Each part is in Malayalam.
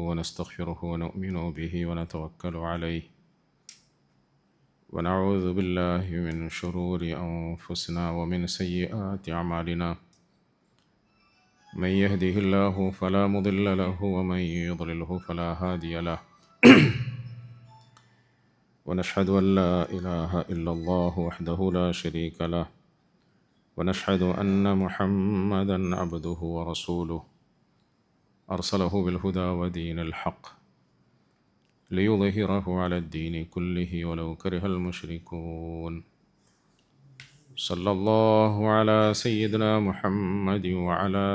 ونستغفره ونؤمن به ونتوكل عليه ونعوذ بالله من شرور أنفسنا ومن سيئات أعمالنا من يهده الله فلا مضل له ومن يضلله فلا هادي له ونشهد أن لا إله إلا الله وحده لا شريك له ونشهد أن محمدا عبده ورسوله أرسله بالهدى ودين الحق ليظهره على الدين كله ولو كره المشركون صلى الله على سيدنا محمد وعلى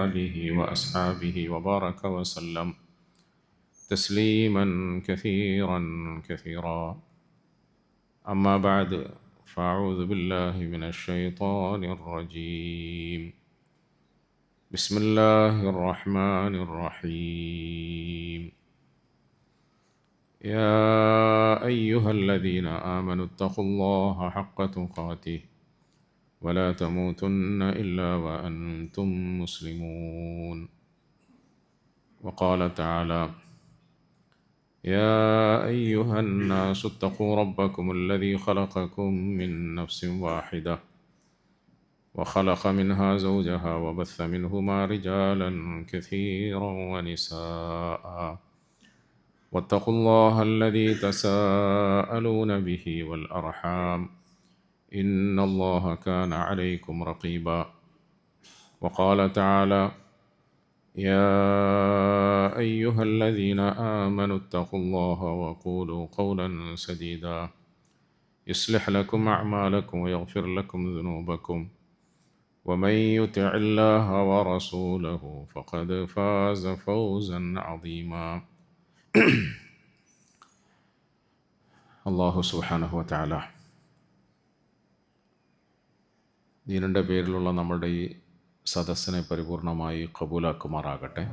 آله وأصحابه وبارك وسلم تسليما كثيرا كثيرا أما بعد فأعوذ بالله من الشيطان الرجيم بسم الله الرحمن الرحيم يا أيها الذين آمنوا اتقوا الله حق تقاته ولا تموتن إلا وأنتم مسلمون وقال تعالى يا أيها الناس اتقوا ربكم الذي خلقكم من نفس واحدة وخلق منها زوجها وبث منهما رجالا كثيرا ونساء واتقوا الله الذي تساءلون به والأرحام إن الله كان عليكم رقيبا وقال تعالى يا أيها الذين آمنوا اتقوا الله وقولوا قولا سديدا يصلح لكم أعمالكم ويغفر لكم ذنوبكم ومن يطع الله ورسوله فقد فاز فوزا عظيما അല്ലാഹു സുബ്ഹാനഹു വ തആല ദീനിൻ്റെ പേരിലുള്ള നമ്മുടെ ഈ സദസ്സിനെ പരിപൂർണമായി കബൂലാക്കുമാറാകട്ടെ.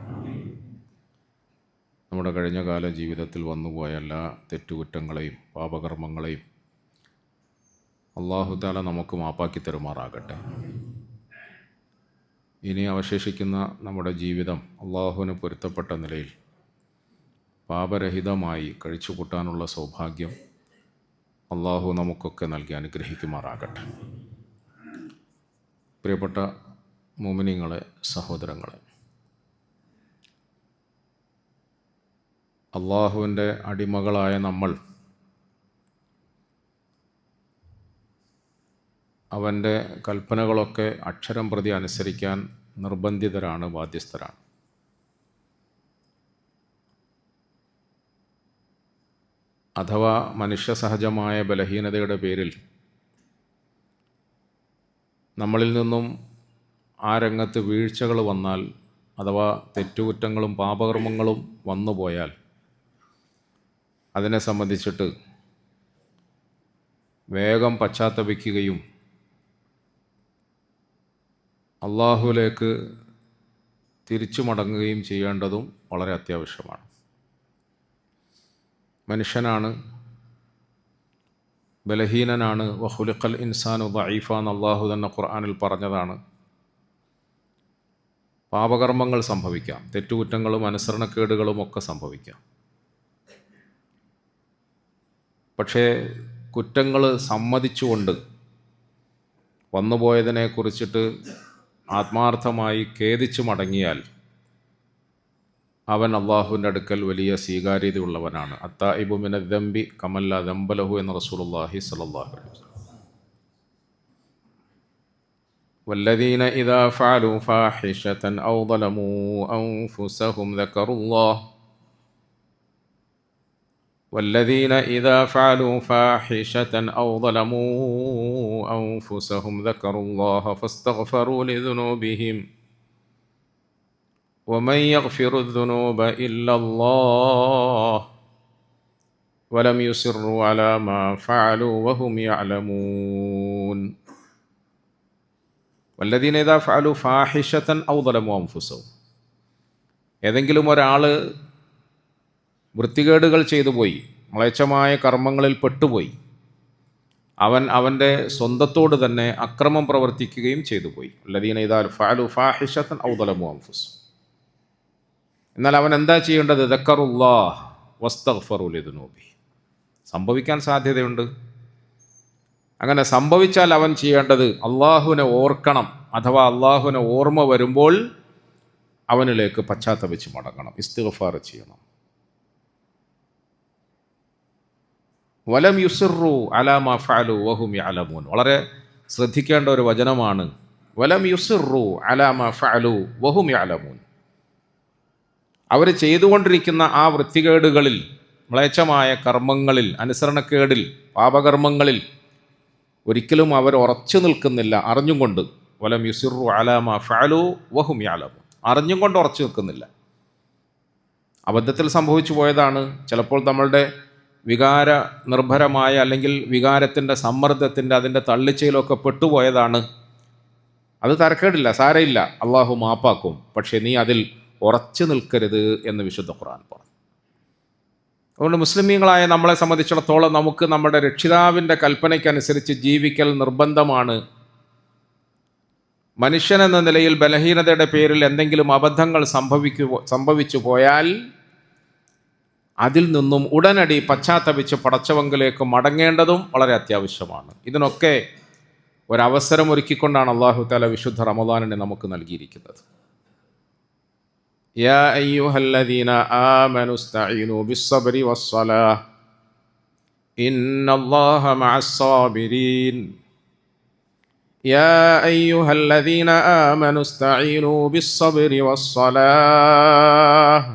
നമ്മുടെ കഴിഞ്ഞകാല ജീവിതത്തിൽ വന്നുപോയ എല്ലാ തെറ്റുകുറ്റങ്ങളെയും പാപകർമ്മങ്ങളെയും അല്ലാഹു തആല നമുക്ക് മാപ്പാക്കി തരുമാറാകട്ടെ. ഇനി അവശേഷിക്കുന്ന നമ്മുടെ ജീവിതം അല്ലാഹുവിന് പൊരുത്തപ്പെട്ട നിലയിൽ പാപരഹിതമായി കഴിച്ചുകൂട്ടാനുള്ള സൗഭാഗ്യം അല്ലാഹു നമുക്കൊക്കെ നൽകി അനുഗ്രഹിക്കുമാറാകട്ടെ. പ്രിയപ്പെട്ട മുഅ്മിനീങ്ങളെ, സഹോദരങ്ങളെ, അല്ലാഹുവിൻ്റെ അടിമകളായ നമ്മൾ അവൻ്റെ കൽപ്പനകളൊക്കെ അക്ഷരം പ്രതി അനുസരിക്കാൻ നിർബന്ധിതരാണ്, ബാധ്യസ്ഥരാണ്. അഥവാ മനുഷ്യസഹജമായ ബലഹീനതയുടെ പേരിൽ നമ്മളിൽ നിന്നും ആ രംഗത്ത് വീഴ്ചകൾ വന്നാൽ, അഥവാ തെറ്റുകുറ്റങ്ങളും പാപകർമ്മങ്ങളും വന്നുപോയാൽ അതിനെ സംബന്ധിച്ചിട്ട് വേഗം പശ്ചാത്തപിക്കുകയും അല്ലാഹുവിലേക്ക് തിരിച്ചു മടങ്ങുകയും ചെയ്യേണ്ടതും വളരെ അത്യാവശ്യമാണ്. മനുഷ്യനാണ്, ബലഹീനനാണ്. വഖുലിഖൽ ഇൻസാനു ദഈഫ എന്ന് അല്ലാഹു തന്നെ ഖുർആനിൽ പറഞ്ഞതാണ്. പാപകർമ്മങ്ങൾ സംഭവിക്കാം, തെറ്റുകുറ്റങ്ങളും അനുസരണക്കേടുകളും ഒക്കെ സംഭവിക്കാം. പക്ഷേ കുറ്റങ്ങൾ സമ്മതിച്ചുകൊണ്ട് വന്നുപോയതിനെക്കുറിച്ചിട്ട് ആത്മാർത്ഥമായി ഖേദിച്ചു മടങ്ങിയാൽ അവൻ അള്ളാഹുവിൻ്റെ അടുക്കൽ വലിയ സ്വീകാര്യതയുള്ളവനാണ്. അത്തായിബു മിനദ്ദംബി കമല്ലാ ദംബലഹു എന്ന് റസൂലുള്ളാഹി സ്വല്ലല്ലാഹു അലൈഹി വസല്ലം. വല്ലദീന ഇദാ ഫഅലൂ ഫാഹിശതൻ ഔ ളലമൂ അൻഫുസഹും ദക്കറുല്ലാഹ് والذين إذا فعلوا فاحشة أو ظلموا أنفسهم ذكروا الله فاستغفروا لذنوبهم ومن يغفر الذنوب إلا الله ولم يصروا على ما فعلوا وهم يعلمون والذين إذا فعلوا فاحشة أو ظلموا أنفسهم. ഏതെങ്കിലും ഒരാൾ വൃത്തികേടുകൾ ചെയ്തു പോയി, മ്ലേച്ഛമായ കർമ്മങ്ങളിൽ പെട്ടുപോയി, അവൻ അവൻ്റെ സ്വന്തത്തോട് തന്നെ അക്രമം പ്രവർത്തിക്കുകയും ചെയ്തു പോയി. അല്ലദീന ഇദാ ഫഅലു ഫാഹിശതൻ ഔ ളലമു അൻഫുസഹും. എന്നാൽ അവൻ എന്താ ചെയ്യേണ്ടത്? ദക്കറുല്ലാഹ് വസ്തഗ്ഫറു ലിദുനൂബി. സംഭവിക്കാൻ സാധ്യതയുണ്ട്. അങ്ങനെ സംഭവിച്ചാൽ അവൻ ചെയ്യേണ്ടത് അള്ളാഹുവിനെ ഓർക്കണം, അഥവാ അള്ളാഹുവിനെ ഓർമ്മ വരുമ്പോൾ അവനിലേക്ക് പശ്ചാത്തപിച്ച് മടങ്ങണം, ഇസ്തിഗ്ഫാർ ചെയ്യണം. വലം യുസിറു അലാ മാ ഫഅലു വഹും യഅലമൂൻ. വളരെ ശ്രദ്ധിക്കേണ്ട ഒരു വചനമാണ്. വലം യുസിറു അലാ മാ ഫഅലു വഹും യഅലമൂൻ. അവർ ചെയ്തുകൊണ്ടിരിക്കുന്ന ആ വൃത്തികേടുകളിൽ, മ്ലേച്ഛമായ കർമ്മങ്ങളിൽ, അനുസരണക്കേടിൽ, പാപകർമ്മങ്ങളിൽ ഒരിക്കലും അവർ ഉറച്ചു നിൽക്കുന്നില്ല, അറിഞ്ഞും കൊണ്ട്. വലം യുസിറു അലാ മാ ഫഅലു വഹും യഅലമൂൻ. അറിഞ്ഞും കൊണ്ട് ഉറച്ചു നിൽക്കുന്നില്ല. അബദ്ധത്തിൽ സംഭവിച്ചു പോയതാണ്. ചിലപ്പോൾ നമ്മളുടെ വികാര നിർഭരമായ, അല്ലെങ്കിൽ വികാരത്തിൻ്റെ സമ്മർദ്ദത്തിൻ്റെ, അതിൻ്റെ തള്ളിച്ചയിലൊക്കെ പെട്ടുപോയതാണ്. അത് തരക്കേടില്ല, സാരയില്ല, അള്ളാഹു മാപ്പാക്കും. പക്ഷേ നീ അതിൽ ഉറച്ചു നിൽക്കരുത് എന്ന് വിശുദ്ധ ഖുർആൻ പറഞ്ഞു. അതുകൊണ്ട് മുസ്ലിമീങ്ങളായ നമ്മളെ സംബന്ധിച്ചിടത്തോളം നമുക്ക് നമ്മുടെ രക്ഷിതാവിൻ്റെ കൽപ്പനയ്ക്കനുസരിച്ച് ജീവിക്കൽ നിർബന്ധമാണ്. മനുഷ്യനെന്ന നിലയിൽ ബലഹീനതയുടെ പേരിൽ എന്തെങ്കിലും അബദ്ധങ്ങൾ സംഭവിച്ചു പോയാൽ അതിൽ നിന്നും ഉടനടി പശ്ചാത്തപിച്ച് പടച്ചവങ്കിലേക്ക് മടങ്ങേണ്ടതും വളരെ അത്യാവശ്യമാണ്. ഇതിനൊക്കെ ഒരവസരം ഒരുക്കിക്കൊണ്ടാണ് അല്ലാഹു തആല വിശുദ്ധ റമദാനിനെ നമുക്ക് നൽകിയിരിക്കുന്നത്. യാ അയ്യുഹല്ലദീന ആമനു ഇസ്തഈനു ബിസ്സബ്രി വസ്സലാഹ് ഇന്നല്ലാഹ മഅസ്സാബിരീൻ. യാ അയ്യുഹല്ലദീന ആമനു ഇസ്തഈനു ബിസ്സബ്രി വസ്സലാഹ്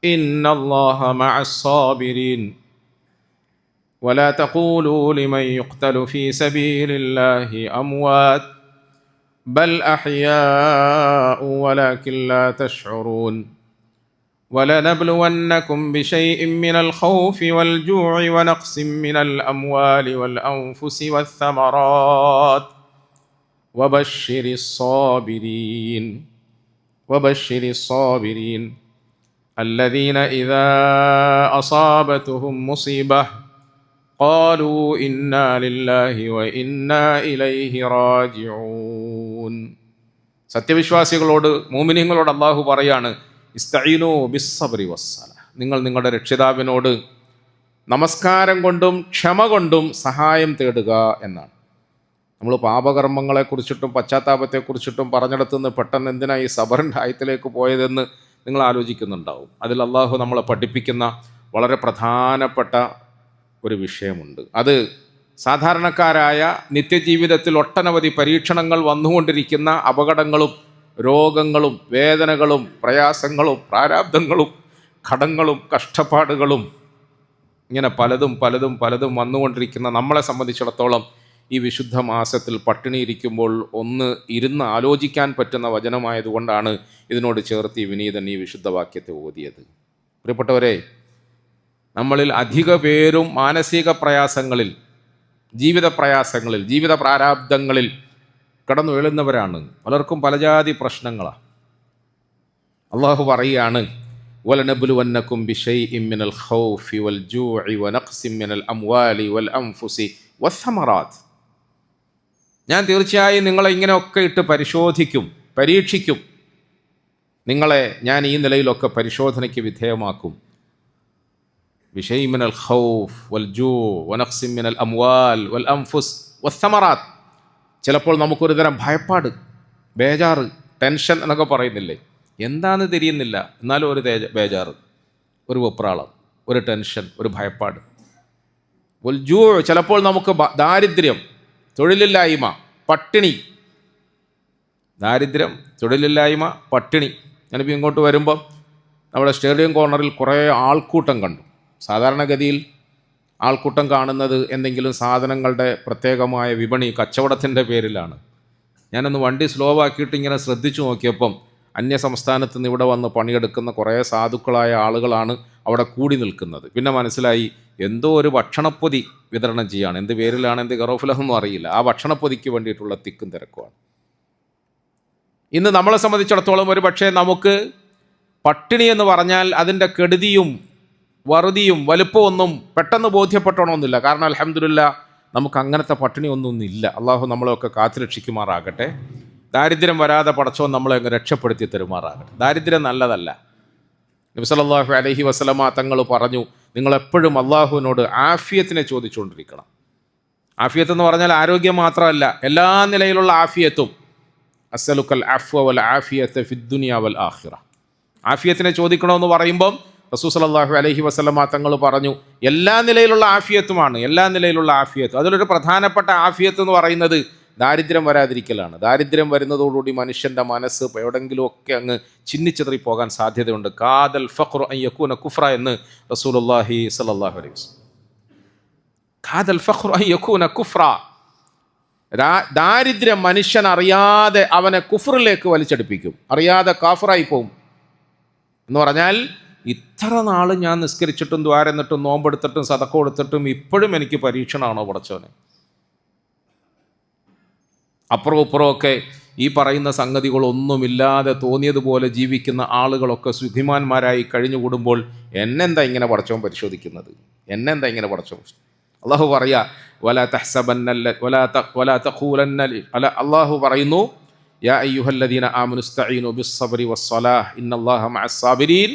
ഇന്നല്ലാഹ മഅസ്സാബിരീൻ. ولا تقولوا لمن يقتل في سبيل الله أموات بل أحياء ولكن لا تشعرون. ولنبلونكم بشيء من الخوف والجوع ونقص من الأموال والأنفس والثمرات وبشر الصابرين الذين إذا أصابتهم مصيبة قالوا إنا لله وإنا إليه راجعون. സത്യവിശ്വാസികളോട്, മുഅ്മിനീങ്ങളോട് അല്ലാഹു പറയാണ്, ഇസ്തഈനു ബിസ്സബ്രി വസ്സലാ. നിങ്ങൾ നിങ്ങളുടെ രക്ഷിതാവിനോട് നമസ്കാരം കൊണ്ടും ക്ഷമ കൊണ്ടും സഹായം തേടുക എന്നാണ്. നമ്മൾ പാപകർമ്മങ്ങളെക്കുറിച്ചിട്ടും പശ്ചാത്താപത്തെക്കുറിച്ചിട്ടും പറഞ്ഞെടുത്തുനിന്ന് പെട്ടെന്ന് എന്തിനാ ഈ സബറിൻ്റെ ആയത്തിലേക്ക് പോയതെന്ന് നിങ്ങൾ ആലോചിക്കുന്നുണ്ടാവും. അതിൽ അല്ലാഹു നമ്മളെ പഠിപ്പിക്കുന്ന വളരെ പ്രധാനപ്പെട്ട ഒരു വിഷയമുണ്ട്. അത് സാധാരണക്കാരായ നിത്യജീവിതത്തിൽ ഒട്ടനവധി പരീക്ഷണങ്ങൾ വന്നുകൊണ്ടിരിക്കുന്ന അപകടങ്ങളും രോഗങ്ങളും വേദനകളും പ്രയാസങ്ങളും പ്രാരാബ്ധങ്ങളും കടങ്ങളും കഷ്ടപ്പാടുകളും ഇങ്ങനെ പലതും പലതും പലതും വന്നുകൊണ്ടിരിക്കുന്ന നമ്മളെ സംബന്ധിച്ചിടത്തോളം ഈ വിശുദ്ധ മാസത്തിൽ പട്ടിണിയിരിക്കുമ്പോൾ ഒന്ന് ഇരുന്ന് ആലോചിക്കാൻ പറ്റുന്ന വചനമായതുകൊണ്ടാണ് ഇതിനോട് ചേർത്ത് ഈ വിനീതൻ ഈ വിശുദ്ധ വാക്യത്തെ ഓതിയത്. പ്രിയപ്പെട്ടവരെ, നമ്മളിൽ അധിക പേരും മാനസിക പ്രയാസങ്ങളിൽ, ജീവിത പ്രയാസങ്ങളിൽ, ജീവിത പ്രാരാബ്ധങ്ങളിൽ കടന്നു വീഴുന്നവരാണ്. പലർക്കും പലജാതി പ്രശ്നങ്ങളാണ്. അള്ളാഹു പറയുകയാണ്, വലനബ്ലുവന്നകും ബിശൈഇൻ മിനൽ ഖൗഫി വൽ ജൂഇ വനഖ്സിൻ മിനൽ അംവാലി വൽ അൻഫുസി വസ്സമറാത്ത്. ഞാൻ തീർച്ചയായും നിങ്ങളെ ഇങ്ങനെയൊക്കെ ഇട്ട് പരിശോധിക്കും, പരീക്ഷിക്കും. നിങ്ങളെ ഞാൻ ഈ നിലയിലൊക്കെ പരിശോധനയ്ക്ക് വിധേയമാക്കും. ബിശൈഇൻ മിനൽ ഖൗഫ് വൽ ജൂ വനഖ്സിൻ മിനൽ അംവാൽ വൽ അൻഫുസ് വസ്സമറാത്ത്. ചിലപ്പോൾ നമുക്കൊരു തരം ഭയപ്പാട്, ബേജാറ്, ടെൻഷൻ എന്നൊക്കെ പറയുന്നില്ലേ, എന്താണെന്ന് തിരിയുന്നില്ല, എന്നാലും ഒരു ബേജാറ്, ഒരു വെപ്രാളം, ഒരു ടെൻഷൻ, ഒരു ഭയപ്പാട്. വൽ ജൂ, ചിലപ്പോൾ നമുക്ക് ദാരിദ്ര്യം, തൊഴിലില്ലായ്മ, പട്ടിണി. ദാരിദ്ര്യം, തൊഴിലില്ലായ്മ, പട്ടിണി. ഞാനിപ്പോൾ ഇങ്ങോട്ട് വരുമ്പോൾ നമ്മുടെ സ്റ്റേഡിയം കോർണറിൽ കുറേ ആൾക്കൂട്ടം കണ്ടു. സാധാരണഗതിയിൽ ആൾക്കൂട്ടം കാണുന്നത് എന്തെങ്കിലും സാധനങ്ങളുടെ പ്രത്യേകമായ വിപണി കച്ചവടത്തിൻ്റെ പേരിലാണ്. ഞാനൊന്ന് വണ്ടി സ്ലോ ആക്കിയിട്ട് ഇങ്ങനെ ശ്രദ്ധിച്ചു നോക്കിയപ്പം അന്യ സംസ്ഥാനത്ത് നിന്ന് ഇവിടെ വന്ന് പണിയെടുക്കുന്ന കുറേ സാധുക്കളായ ആളുകളാണ് അവിടെ കൂടി നിൽക്കുന്നത്. പിന്നെ മനസ്സിലായി, എന്തോ ഒരു ഭക്ഷണപ്പൊതി വിതരണം ചെയ്യുകയാണ്. എന്ത് പേരിലാണ്, എന്ത് ഗറോഫിലൊന്നും അറിയില്ല. ആ ഭക്ഷണപ്പൊതിക്ക് വേണ്ടിയിട്ടുള്ള തിക്കും തിരക്കുമാണ്. ഇന്ന് നമ്മളെ സംബന്ധിച്ചിടത്തോളം ഒരു പക്ഷേ നമുക്ക് പട്ടിണി എന്ന് പറഞ്ഞാൽ അതിൻ്റെ കെടുതിയും വറുതിയും വലുപ്പമൊന്നും പെട്ടെന്ന് ബോധ്യപ്പെട്ടണമെന്നില്ല. കാരണം അൽഹംദുലില്ലാ നമുക്ക് അങ്ങനത്തെ പട്ടിണി ഒന്നും ഇല്ല. അള്ളാഹു നമ്മളെയൊക്കെ കാത്തുരക്ഷിക്കുമാറാകട്ടെ. ദാരിദ്ര്യം വരാതെ പടച്ചവൻ നമ്മളെ അങ്ങ് രക്ഷപ്പെടുത്തി തരുമാറാകട്ടെ. ദാരിദ്ര്യം നല്ലതല്ല. നബി സല്ലല്ലാഹു അലൈഹി വസല്ലമ തങ്ങൾ പറഞ്ഞു, നിങ്ങളെപ്പോഴും അള്ളാഹുവിനോട് ആഫിയത്തിനെ ചോദിച്ചുകൊണ്ടിരിക്കണം. ആഫിയത്ത് എന്ന് പറഞ്ഞാൽ ആരോഗ്യം മാത്രമല്ല, എല്ലാ നിലയിലുള്ള ആഫിയത്തും. അസ്അലുക്കൽ അഫ്വ വൽ ആഫിയത ഫിദ്ദുനിയ വൽ ആഖിറ. ആഫിയത്തിനെ ചോദിക്കണമെന്ന് പറയുമ്പം റസൂൽ സല്ലല്ലാഹു അലൈഹി വസല്ലമ തങ്ങൾ പറഞ്ഞു, എല്ലാ നിലയിലുള്ള ആഫിയത്തുമാണ്, എല്ലാ നിലയിലുള്ള ആഫിയത്ത്. അതിലൊരു പ്രധാനപ്പെട്ട ആഫിയത്ത് എന്ന് പറയുന്നത് ദാരിദ്ര്യം വരാതിരിക്കലാണ്. ദാരിദ്ര്യം വരുന്നതോടുകൂടി മനുഷ്യൻ്റെ മനസ്സ് എവിടെങ്കിലുമൊക്കെ അങ്ങ് ചിന്നിച്ചിതറി പോകാൻ സാധ്യതയുണ്ട്. കാദൽ ഫഖ്റു അൻ യകൂന കുഫ്ര എന്ന് റസൂലുള്ളാഹി സ്വല്ലല്ലാഹു അലൈഹി വസല്ലം. കാദൽ ഫഖ്റു അൻ യകൂന കുഫ്ര. ദാരിദ്ര്യം മനുഷ്യൻ അറിയാതെ അവനെ കുഫറിലേക്ക് വലിച്ചടിപ്പിക്കും, അറിയാതെ കാഫറായി പോകും. എന്ന് പറഞ്ഞാൽ ഇത്ര നാൾ ഞാൻ നിസ്കരിച്ചിട്ടും ദ്വാരന്നിട്ടും നോമ്പെടുത്തിട്ടും സദഖ കൊടുത്തിട്ടും ഇപ്പോഴും എനിക്ക് പരീക്ഷണമാണോ പടച്ചവനെ? അപ്പുറവും ഇപ്പുറമൊക്കെ ഈ പറയുന്ന സംഗതികളൊന്നുമില്ലാതെ തോന്നിയതുപോലെ ജീവിക്കുന്ന ആളുകളൊക്കെ സുഖിമാന്മാരായി കഴിഞ്ഞുകൂടുമ്പോൾ എന്നെന്താ ഇങ്ങനെ പടച്ചവൻ പരിശോധിക്കുന്നത്? എന്നെന്താ ഇങ്ങനെ പടച്ചവൻ? അള്ളാഹു പറയാ, അള്ളാഹു പറയുന്നു, യാ അയ്യുഹല്ലദീന ആമനു ഇസ്തഈനു ബിസ്സബ്രി വസ്സലാഹ് ഇന്നല്ലാഹ മഅസ്സാബിരീൻ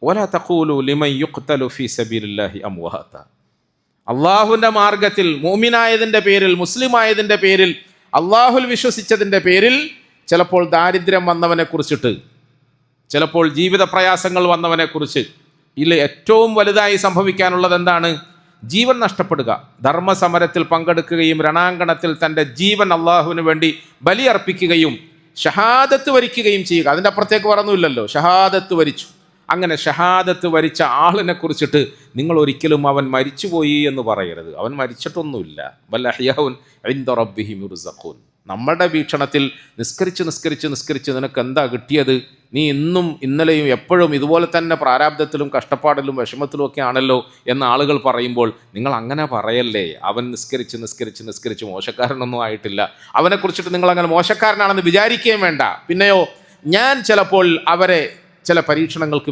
വലാ തഖൂലു ലിമൻ യുഖ്തലു ഫീ സബീലില്ലാഹി അംവാത. അള്ളാഹുവിൻ്റെ മാർഗത്തിൽ മുഅ്മിനായതിൻ്റെ പേരിൽ, മുസ്ലിമായതിൻ്റെ പേരിൽ, അള്ളാഹുൽ വിശ്വസിച്ചതിൻ്റെ പേരിൽ ചിലപ്പോൾ ദാരിദ്ര്യം വന്നവനെ കുറിച്ചിട്ട്, ചിലപ്പോൾ ജീവിത പ്രയാസങ്ങൾ വന്നവനെ കുറിച്ച് ഇതിൽ ഏറ്റവും വലുതായി സംഭവിക്കാനുള്ളത് എന്താണ്? ജീവൻ നഷ്ടപ്പെടുക. ധർമ്മസമരത്തിൽ പങ്കെടുക്കുകയും രണാങ്കണത്തിൽ തൻ്റെ ജീവൻ അള്ളാഹുവിന് വേണ്ടി ബലിയർപ്പിക്കുകയും ഷഹാദത്ത് വരിക്കുകയും ചെയ്യുക. അതിൻ്റെ അപ്പുറത്തേക്ക് പറഞ്ഞില്ലല്ലോ, ഷഹാദത്ത് വരിച്ചു. അങ്ങനെ ഷഹാദത്ത് വരിച്ച ആളിനെ കുറിച്ചിട്ട് നിങ്ങൾ ഒരിക്കലും അവൻ മരിച്ചുപോയി എന്ന് പറയരുത്. അവൻ മരിച്ചിട്ടൊന്നുമില്ല. ബൽ അഹ്യാഉൻ ഇൻദ റബ്ബിഹിം യുർസഖൂൻ. നമ്മുടെ വീക്ഷണത്തിൽ നിസ്കരിച്ച് നിനക്ക് എന്താ കിട്ടിയത്? നീ ഇന്നും ഇന്നലെയും എപ്പോഴും ഇതുപോലെ തന്നെ പ്രാരാബ്ധത്തിലും കഷ്ടപ്പാടിലും വിഷമത്തിലും ഒക്കെ ആണല്ലോ എന്ന് ആളുകൾ പറയുമ്പോൾ നിങ്ങൾ അങ്ങനെ പറയല്ലേ. അവൻ നിസ്കരിച്ച് മോശക്കാരനൊന്നും ആയിട്ടില്ല. അവനെക്കുറിച്ചിട്ട് നിങ്ങൾ അങ്ങനെ മോശക്കാരനാണെന്ന് വിചാരിക്കുകയും വേണ്ട. പിന്നെയോ, ഞാൻ ചിലപ്പോൾ അവരെ ചില പരീക്ഷണങ്ങൾക്ക്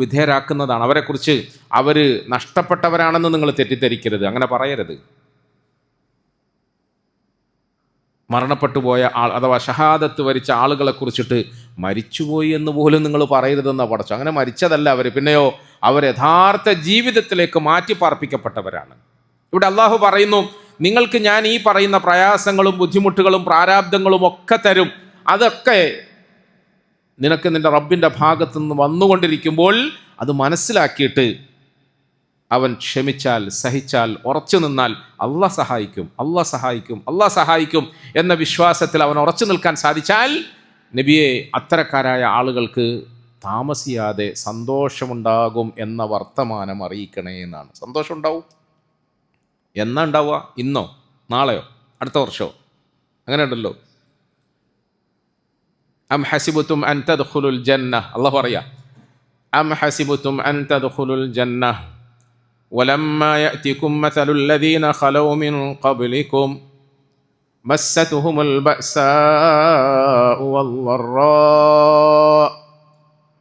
വിധേയരാക്കുന്നതാണ്. അവരെക്കുറിച്ച് അവർ നഷ്ടപ്പെട്ടവരാണെന്ന് നിങ്ങൾ തെറ്റിദ്ധരിക്കരുത്. അങ്ങനെ പറയരുത്. മരണപ്പെട്ടു പോയ ആൾ അഥവാ ഷഹാദത്ത് വരിച്ച ആളുകളെ കുറിച്ചിട്ട് മരിച്ചുപോയി എന്ന് പോലും നിങ്ങൾ പറയരുതെന്നാണ് പഠിച്ചു. അങ്ങനെ മരിച്ചതല്ല അവർ. പിന്നെയോ, അവർ യഥാർത്ഥ ജീവിതത്തിലേക്ക് മാറ്റി പാർപ്പിക്കപ്പെട്ടവരാണ്. ഇവിടെ അള്ളാഹു പറയുന്നു, നിങ്ങൾക്ക് ഞാൻ ഈ പറയുന്ന പ്രയാസങ്ങളും ബുദ്ധിമുട്ടുകളും പ്രാരാബ്ദങ്ങളും ഒക്കെ തരും. അതൊക്കെ നിനക്ക് നിൻ്റെ റബ്ബിൻ്റെ ഭാഗത്തു നിന്ന് വന്നുകൊണ്ടിരിക്കുമ്പോൾ അത് മനസ്സിലാക്കിയിട്ട് അവൻ ക്ഷമിച്ചാൽ, സഹിച്ചാൽ, ഉറച്ചു നിന്നാൽ അള്ളാഹ് സഹായിക്കും എന്ന വിശ്വാസത്തിൽ അവൻ ഉറച്ചു നിൽക്കാൻ സാധിച്ചാൽ, നബിയെ, അത്തരക്കാരായ ആളുകൾക്ക് താമസിയാതെ സന്തോഷമുണ്ടാകും എന്ന വർത്തമാനം അറിയിക്കണേ എന്നാണ്. സന്തോഷം ഉണ്ടാവും. എന്നാ ഉണ്ടാവുക? ഇന്നോ, നാളെയോ, അടുത്ത വർഷമോ? അങ്ങനെ ഉണ്ടല്ലോ. അം ഹസിബുതും അൻ തദ്ഖുലുൽ ജന്ന. അല്ലാഹു പറയാ, അം ഹസിബുതും അൻ തദ്ഖുലുൽ ജന്ന വലമ്മാ യഅതികും മസലുൽ ലദീന ഖലൗ മിൻ ഖബ്ലികും മസ്സതുഹുമുൽ ബഅസാഉ വദ്ദറാ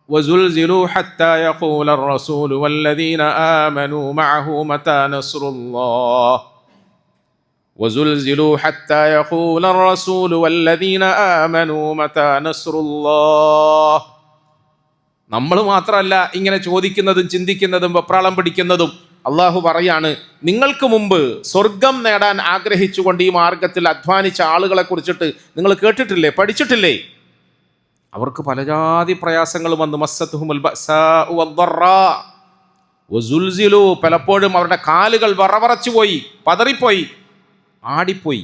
وزلزلوا حتى يقول الرسول والذين آمنوا معه متى نصر الله وزلزلوا حتى يقول الرسول والذين آمنوا متى نصر الله. നമ്മൾ മാത്രമല്ല ഇങ്ങനെ ചോദിക്കുന്നതും ചിന്തിക്കുന്നതും വെപ്രാളം പിടിക്കുന്നതും. അള്ളാഹു പറയാണ്, നിങ്ങൾക്ക് മുമ്പ് സ്വർഗം നേടാൻ ആഗ്രഹിച്ചുകൊണ്ട് ഈ മാർഗത്തിൽ അധ്വാനിച്ച ആളുകളെ കുറിച്ചിട്ട് നിങ്ങൾ കേട്ടിട്ടില്ലേ, പഠിച്ചിട്ടില്ലേ? അവർക്ക് പലജാതി പ്രയാസങ്ങൾ വന്നു. മസ്സതുഹുമുൽ ബഅസാഉ വദ്ദറാ വസുൽസിലു. പലപ്പോഴും അവരുടെ കാലുകൾ വറവറച്ചു പോയി, പതറിപ്പോയി, ആടിപ്പോയി.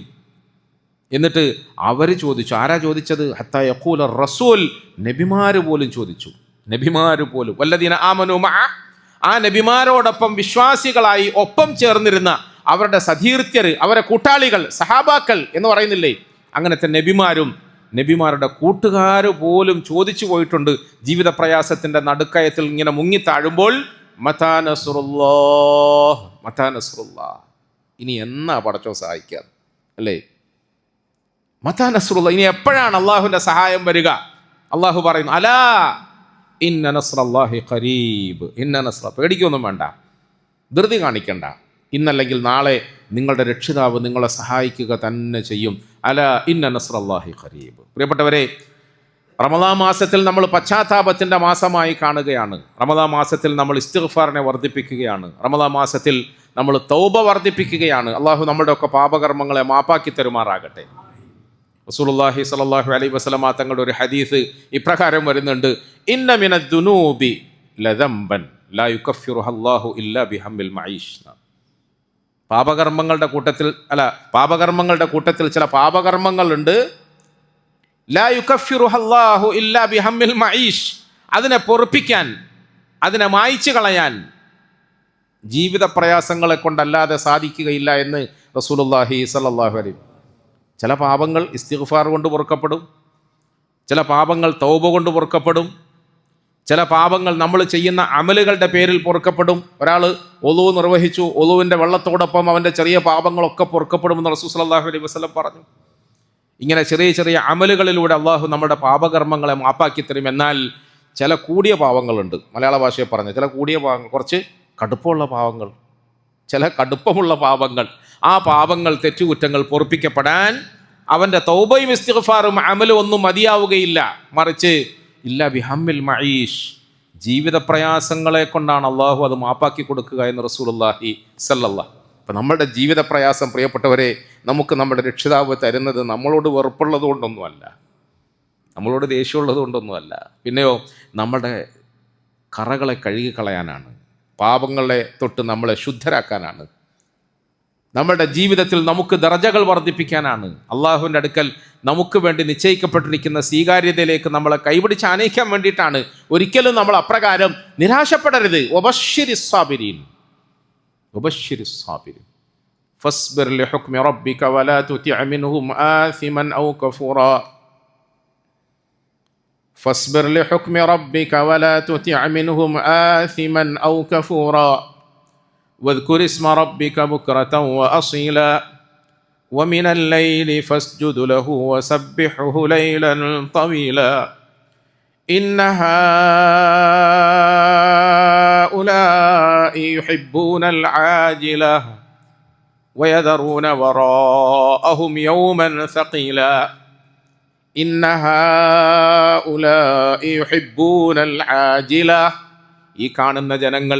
എന്നിട്ട് അവർ ചോദിച്ചു. ആരാ ചോദിച്ചത്? ഹത്താ യഖൂല റസൂൽ. നബിമാര് പോലും ചോദിച്ചു. വല്ലദീന ആമനു മഅ. ആ നബിമാരോടൊപ്പം വിശ്വാസികളായി ഒപ്പം ചേർന്നിരുന്ന അവരുടെ സതീർത്ഥ്യർ, അവരെ കൂട്ടാളികൾ, സഹാബാക്കൾ എന്ന് പറയുന്നില്ലേ, അങ്ങനത്തെ നബിമാരുടെ കൂട്ടുകാർ പോലും ചോദിച്ചു പോയിട്ടുണ്ട്. ജീവിത പ്രയാസത്തിൻ്റെ നടുക്കയത്തിൽ ഇങ്ങനെ മുങ്ങിത്താഴുമ്പോൾ, മതാ നസ്റുല്ലാഹ്, ഇനി എന്നാ പടച്ചോൻ സഹായിക്കുക അല്ലേ? മതാ നസ്റുല്ലാഹ്, ഇനി എപ്പോഴാണ് അള്ളാഹുവിൻ്റെ സഹായം വരിക? അള്ളാഹു പറയുന്നു, അലാ ഇന്ന നസ്റല്ലാഹി ഖരീബ്. പേടിക്കൊന്നും വേണ്ട, ധൃതി കാണിക്കണ്ട. ഇന്നല്ലെങ്കിൽ നാളെ നിങ്ങളുടെ രക്ഷിതാവ് നിങ്ങളെ സഹായിക്കുക തന്നെ ചെയ്യും. അലാ ഇന്ന നസ്റല്ലാഹി ഖരീബ്. പ്രിയപ്പെട്ടവരെ, റമദാൻ മാസത്തിൽ നമ്മൾ പശ്ചാത്താപത്തിൻ്റെ മാസമായി കാണുകയാണ്. റമദാൻ മാസത്തിൽ നമ്മൾ ഇസ്തിഗ്ഫാറിനെ വർദ്ധിപ്പിക്കുകയാണ്. റമദാൻ മാസത്തിൽ നമ്മൾ തൗബ വർദ്ധിപ്പിക്കുകയാണ്. അള്ളാഹു നമ്മുടെയൊക്കെ പാപകർമ്മങ്ങളെ മാപ്പാക്കി തരുമാറാകട്ടെ. റസൂലുള്ളാഹി സ്വല്ലല്ലാഹു അലൈഹി വസല്ലമ തങ്ങളുടെ ഒരു ഹദീസ് ഇപ്രകാരം വരുന്നുണ്ട്: ഇന്ന മിനദ് ദുനൂബി ലദംബൻ ലാ യുകഫിറുഹു അല്ലാഹു ഇല്ലാ ബിഹമ്മിൽ മഈഷ്. പാപകർമ്മങ്ങളുടെ കൂട്ടത്തിൽ ചില പാപകർമ്മങ്ങളുണ്ട്. ലാ യുകഫിറുഹു അല്ലാഹു ഇല്ലാ ബിഹമ്മിൽ മഈഷ്. അതിനെ പൊറുപ്പിക്കാൻ, അതിനെ മായ്ച്ചു കളയാൻ ജീവിത പ്രയാസങ്ങളെ കൊണ്ടല്ലാതെ സാധിക്കുകയില്ല എന്ന് റസൂലുള്ളാഹി സ്വല്ലല്ലാഹു അലൈഹി. ചില പാപങ്ങൾ ഇസ്തിഗ്ഫാർ കൊണ്ട് പൊറുക്കപ്പെടും, ചില പാപങ്ങൾ തൗബ കൊണ്ട് പൊറുക്കപ്പെടും, ചില പാപങ്ങൾ നമ്മൾ ചെയ്യുന്ന അമലുകളുടെ പേരിൽ പൊറുക്കപ്പെടും. ഒരാൾ ഒളു നിർവഹിച്ചു, ഒളുവിൻ്റെ വെള്ളത്തോടൊപ്പം അവൻ്റെ ചെറിയ പാപങ്ങളൊക്കെ പൊറുക്കപ്പെടുമെന്ന് റസൂൽ സ്വല്ലല്ലാഹു അലൈഹി വസല്ലം പറഞ്ഞു. ഇങ്ങനെ ചെറിയ ചെറിയ അമലുകളിലൂടെ അള്ളാഹു നമ്മുടെ പാപകർമ്മങ്ങളെ മാപ്പാക്കി തരും. എന്നാൽ ചില കൂടിയ പാവങ്ങളുണ്ട്, മലയാള ഭാഷയെ പറഞ്ഞ ചില കൂടിയ പാവങ്ങൾ, കുറച്ച് കടുപ്പമുള്ള പാവങ്ങൾ, ചില കടുപ്പമുള്ള പാപങ്ങൾ. ആ പാപങ്ങൾ, തെറ്റുകുറ്റങ്ങൾ പൊറുപ്പിക്കപ്പെടാൻ അവൻ്റെ തൗബയും ഇസ്തിഗ്ഫാറും അമലും ഒന്നും മതിയാവുകയില്ല. മറിച്ച് ഇല്ലാ ബിഹമ്മിൽ മഈഷ്, ജീവിത പ്രയാസങ്ങളെ കൊണ്ടാണ് അള്ളാഹു അത് മാപ്പാക്കി കൊടുക്കുക എന്ന് റസൂലുള്ളാഹി സ്വല്ലല്ലാഹു. അപ്പം നമ്മുടെ ജീവിത പ്രയാസം, പ്രിയപ്പെട്ടവരെ, നമുക്ക് നമ്മുടെ രക്ഷിതാവ് തരുന്നത് നമ്മളോട് വെറുപ്പുള്ളത് കൊണ്ടൊന്നുമല്ല, നമ്മളോട് ദേഷ്യമുള്ളത് കൊണ്ടൊന്നുമല്ല. പിന്നെയോ നമ്മുടെ കറകളെ കഴുകിക്കളയാനാണ്, പാപങ്ങളെ തൊട്ട് നമ്മളെ ശുദ്ധരാക്കാനാണ്, നമ്മുടെ ജീവിതത്തിൽ നമുക്ക് ദറജകൾ വർദ്ധിപ്പിക്കാനാണ്. അള്ളാഹുവിൻ്റെ അടുക്കൽ നമുക്ക് വേണ്ടി നിശ്ചയിക്കപ്പെട്ടിരിക്കുന്ന സ്വീകാര്യതയിലേക്ക് നമ്മളെ കൈപിടിച്ച് ആനയിക്കാൻ വേണ്ടിയിട്ടാണ്. ഒരിക്കലും നമ്മൾ അപ്രകാരം നിരാശപ്പെടരുത്. വബശ്ശിരിസ് സാബിരീൻ, വബശ്ശിരിസ് സാബിരീൻ. ഫസ്ബിർ ലിഹുക്മി റബ്ബിക വലാ തുതിഅ മിൻഹും ആസിമൻ ഔ കഫൂറാ. ഫസ്ബിർ ലിഹുക്മി റബ്ബിക വലാ തുതിഅ മിൻഹും ആസിമൻ ഔ കഫൂറാ. واذكر اسم ربك بكرة وأصيلا ومن الليل فاسجد له وسبحه ليلا طويلا إن هؤلاء يحبون العاجلة ويذرون وراءهم يوما ثقيلا إن هؤلاء يحبون العاجلة. ഈ കാണുന്ന ജനങ്ങൾ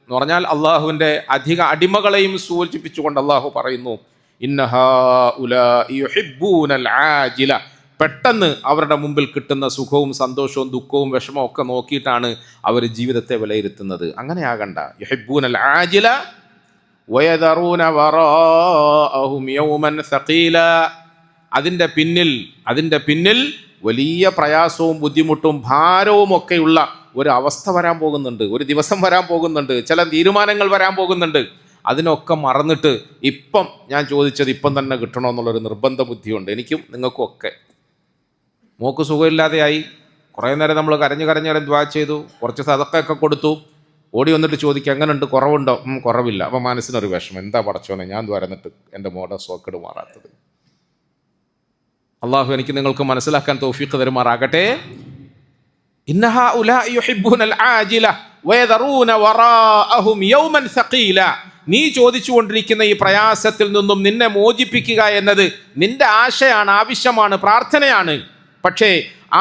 എന്ന് പറഞ്ഞാൽ അള്ളാഹുവിൻ്റെ അധിക അടിമകളെയും സൂചിപ്പിച്ചുകൊണ്ട് അള്ളാഹു പറയുന്നു, ഇന്ന ഹൗലാഇ യുഹിബ്ബൂനൽ ആജില. പെട്ടെന്ന് അവരുടെ മുമ്പിൽ കിട്ടുന്ന സുഖവും സന്തോഷവും ദുഃഖവും വിഷമവും ഒക്കെ നോക്കിയിട്ടാണ് അവർ ജീവിതത്തെ വിലയിരുത്തുന്നത്. അങ്ങനെയാകണ്ട. യുഹിബ്ബൂനൽ ആജില വയദറൂന വറാഅഹും യൗമൻ സഖീല. അതിൻ്റെ പിന്നിൽ വലിയ പ്രയാസവും ബുദ്ധിമുട്ടും ഭാരവും ഒക്കെയുള്ള ഒരു അവസ്ഥ വരാൻ പോകുന്നുണ്ട്, ഒരു ദിവസം വരാൻ പോകുന്നുണ്ട്, ചില തീരുമാനങ്ങൾ വരാൻ പോകുന്നുണ്ട്. അതിനൊക്കെ മറന്നിട്ട് ഇപ്പം ഞാൻ ചോദിച്ചത് ഇപ്പം തന്നെ കിട്ടണമെന്നുള്ളൊരു നിർബന്ധ ബുദ്ധിയുണ്ട് എനിക്കും നിങ്ങൾക്കും ഒക്കെ. മോക്ക് സുഖമില്ലാതെയായി, കുറേ നേരം നമ്മൾ കരഞ്ഞ് ദ്വാ ചെയ്തു, കുറച്ച് സദഖയൊക്കെ കൊടുത്തു, ഓടി വന്നിട്ട് ചോദിക്കുക എങ്ങനെയുണ്ട്, കുറവുണ്ടോ? കുറവില്ല. അപ്പം മനസ്സിനൊരു വിഷമം, എന്താ പടച്ചോനെ ഞാൻ ദ്വാരന്നിട്ട് എൻ്റെ മോടെ സോക്കേട് മാറാത്തത്. അള്ളാഹു എനിക്ക് നിങ്ങൾക്ക് മനസ്സിലാക്കാൻ തൗഫീഖ് തരുമാറാകട്ടെ. ഇന്ന ഹൗലാഇ യുഹിബ്ബൂനൽ ആജില വയദറൂന വറാഅഹും യൗമൻ സഖീല. നീ ചോദിച്ചുകൊണ്ടിരിക്കുന്ന ഈ പ്രയാസത്തിൽ നിന്നും നിന്നെ മോചിപ്പിക്കുക എന്നത് നിന്റെ ആശയാണ്, ആവശ്യമാണ്, പ്രാർത്ഥനയാണ്. പക്ഷേ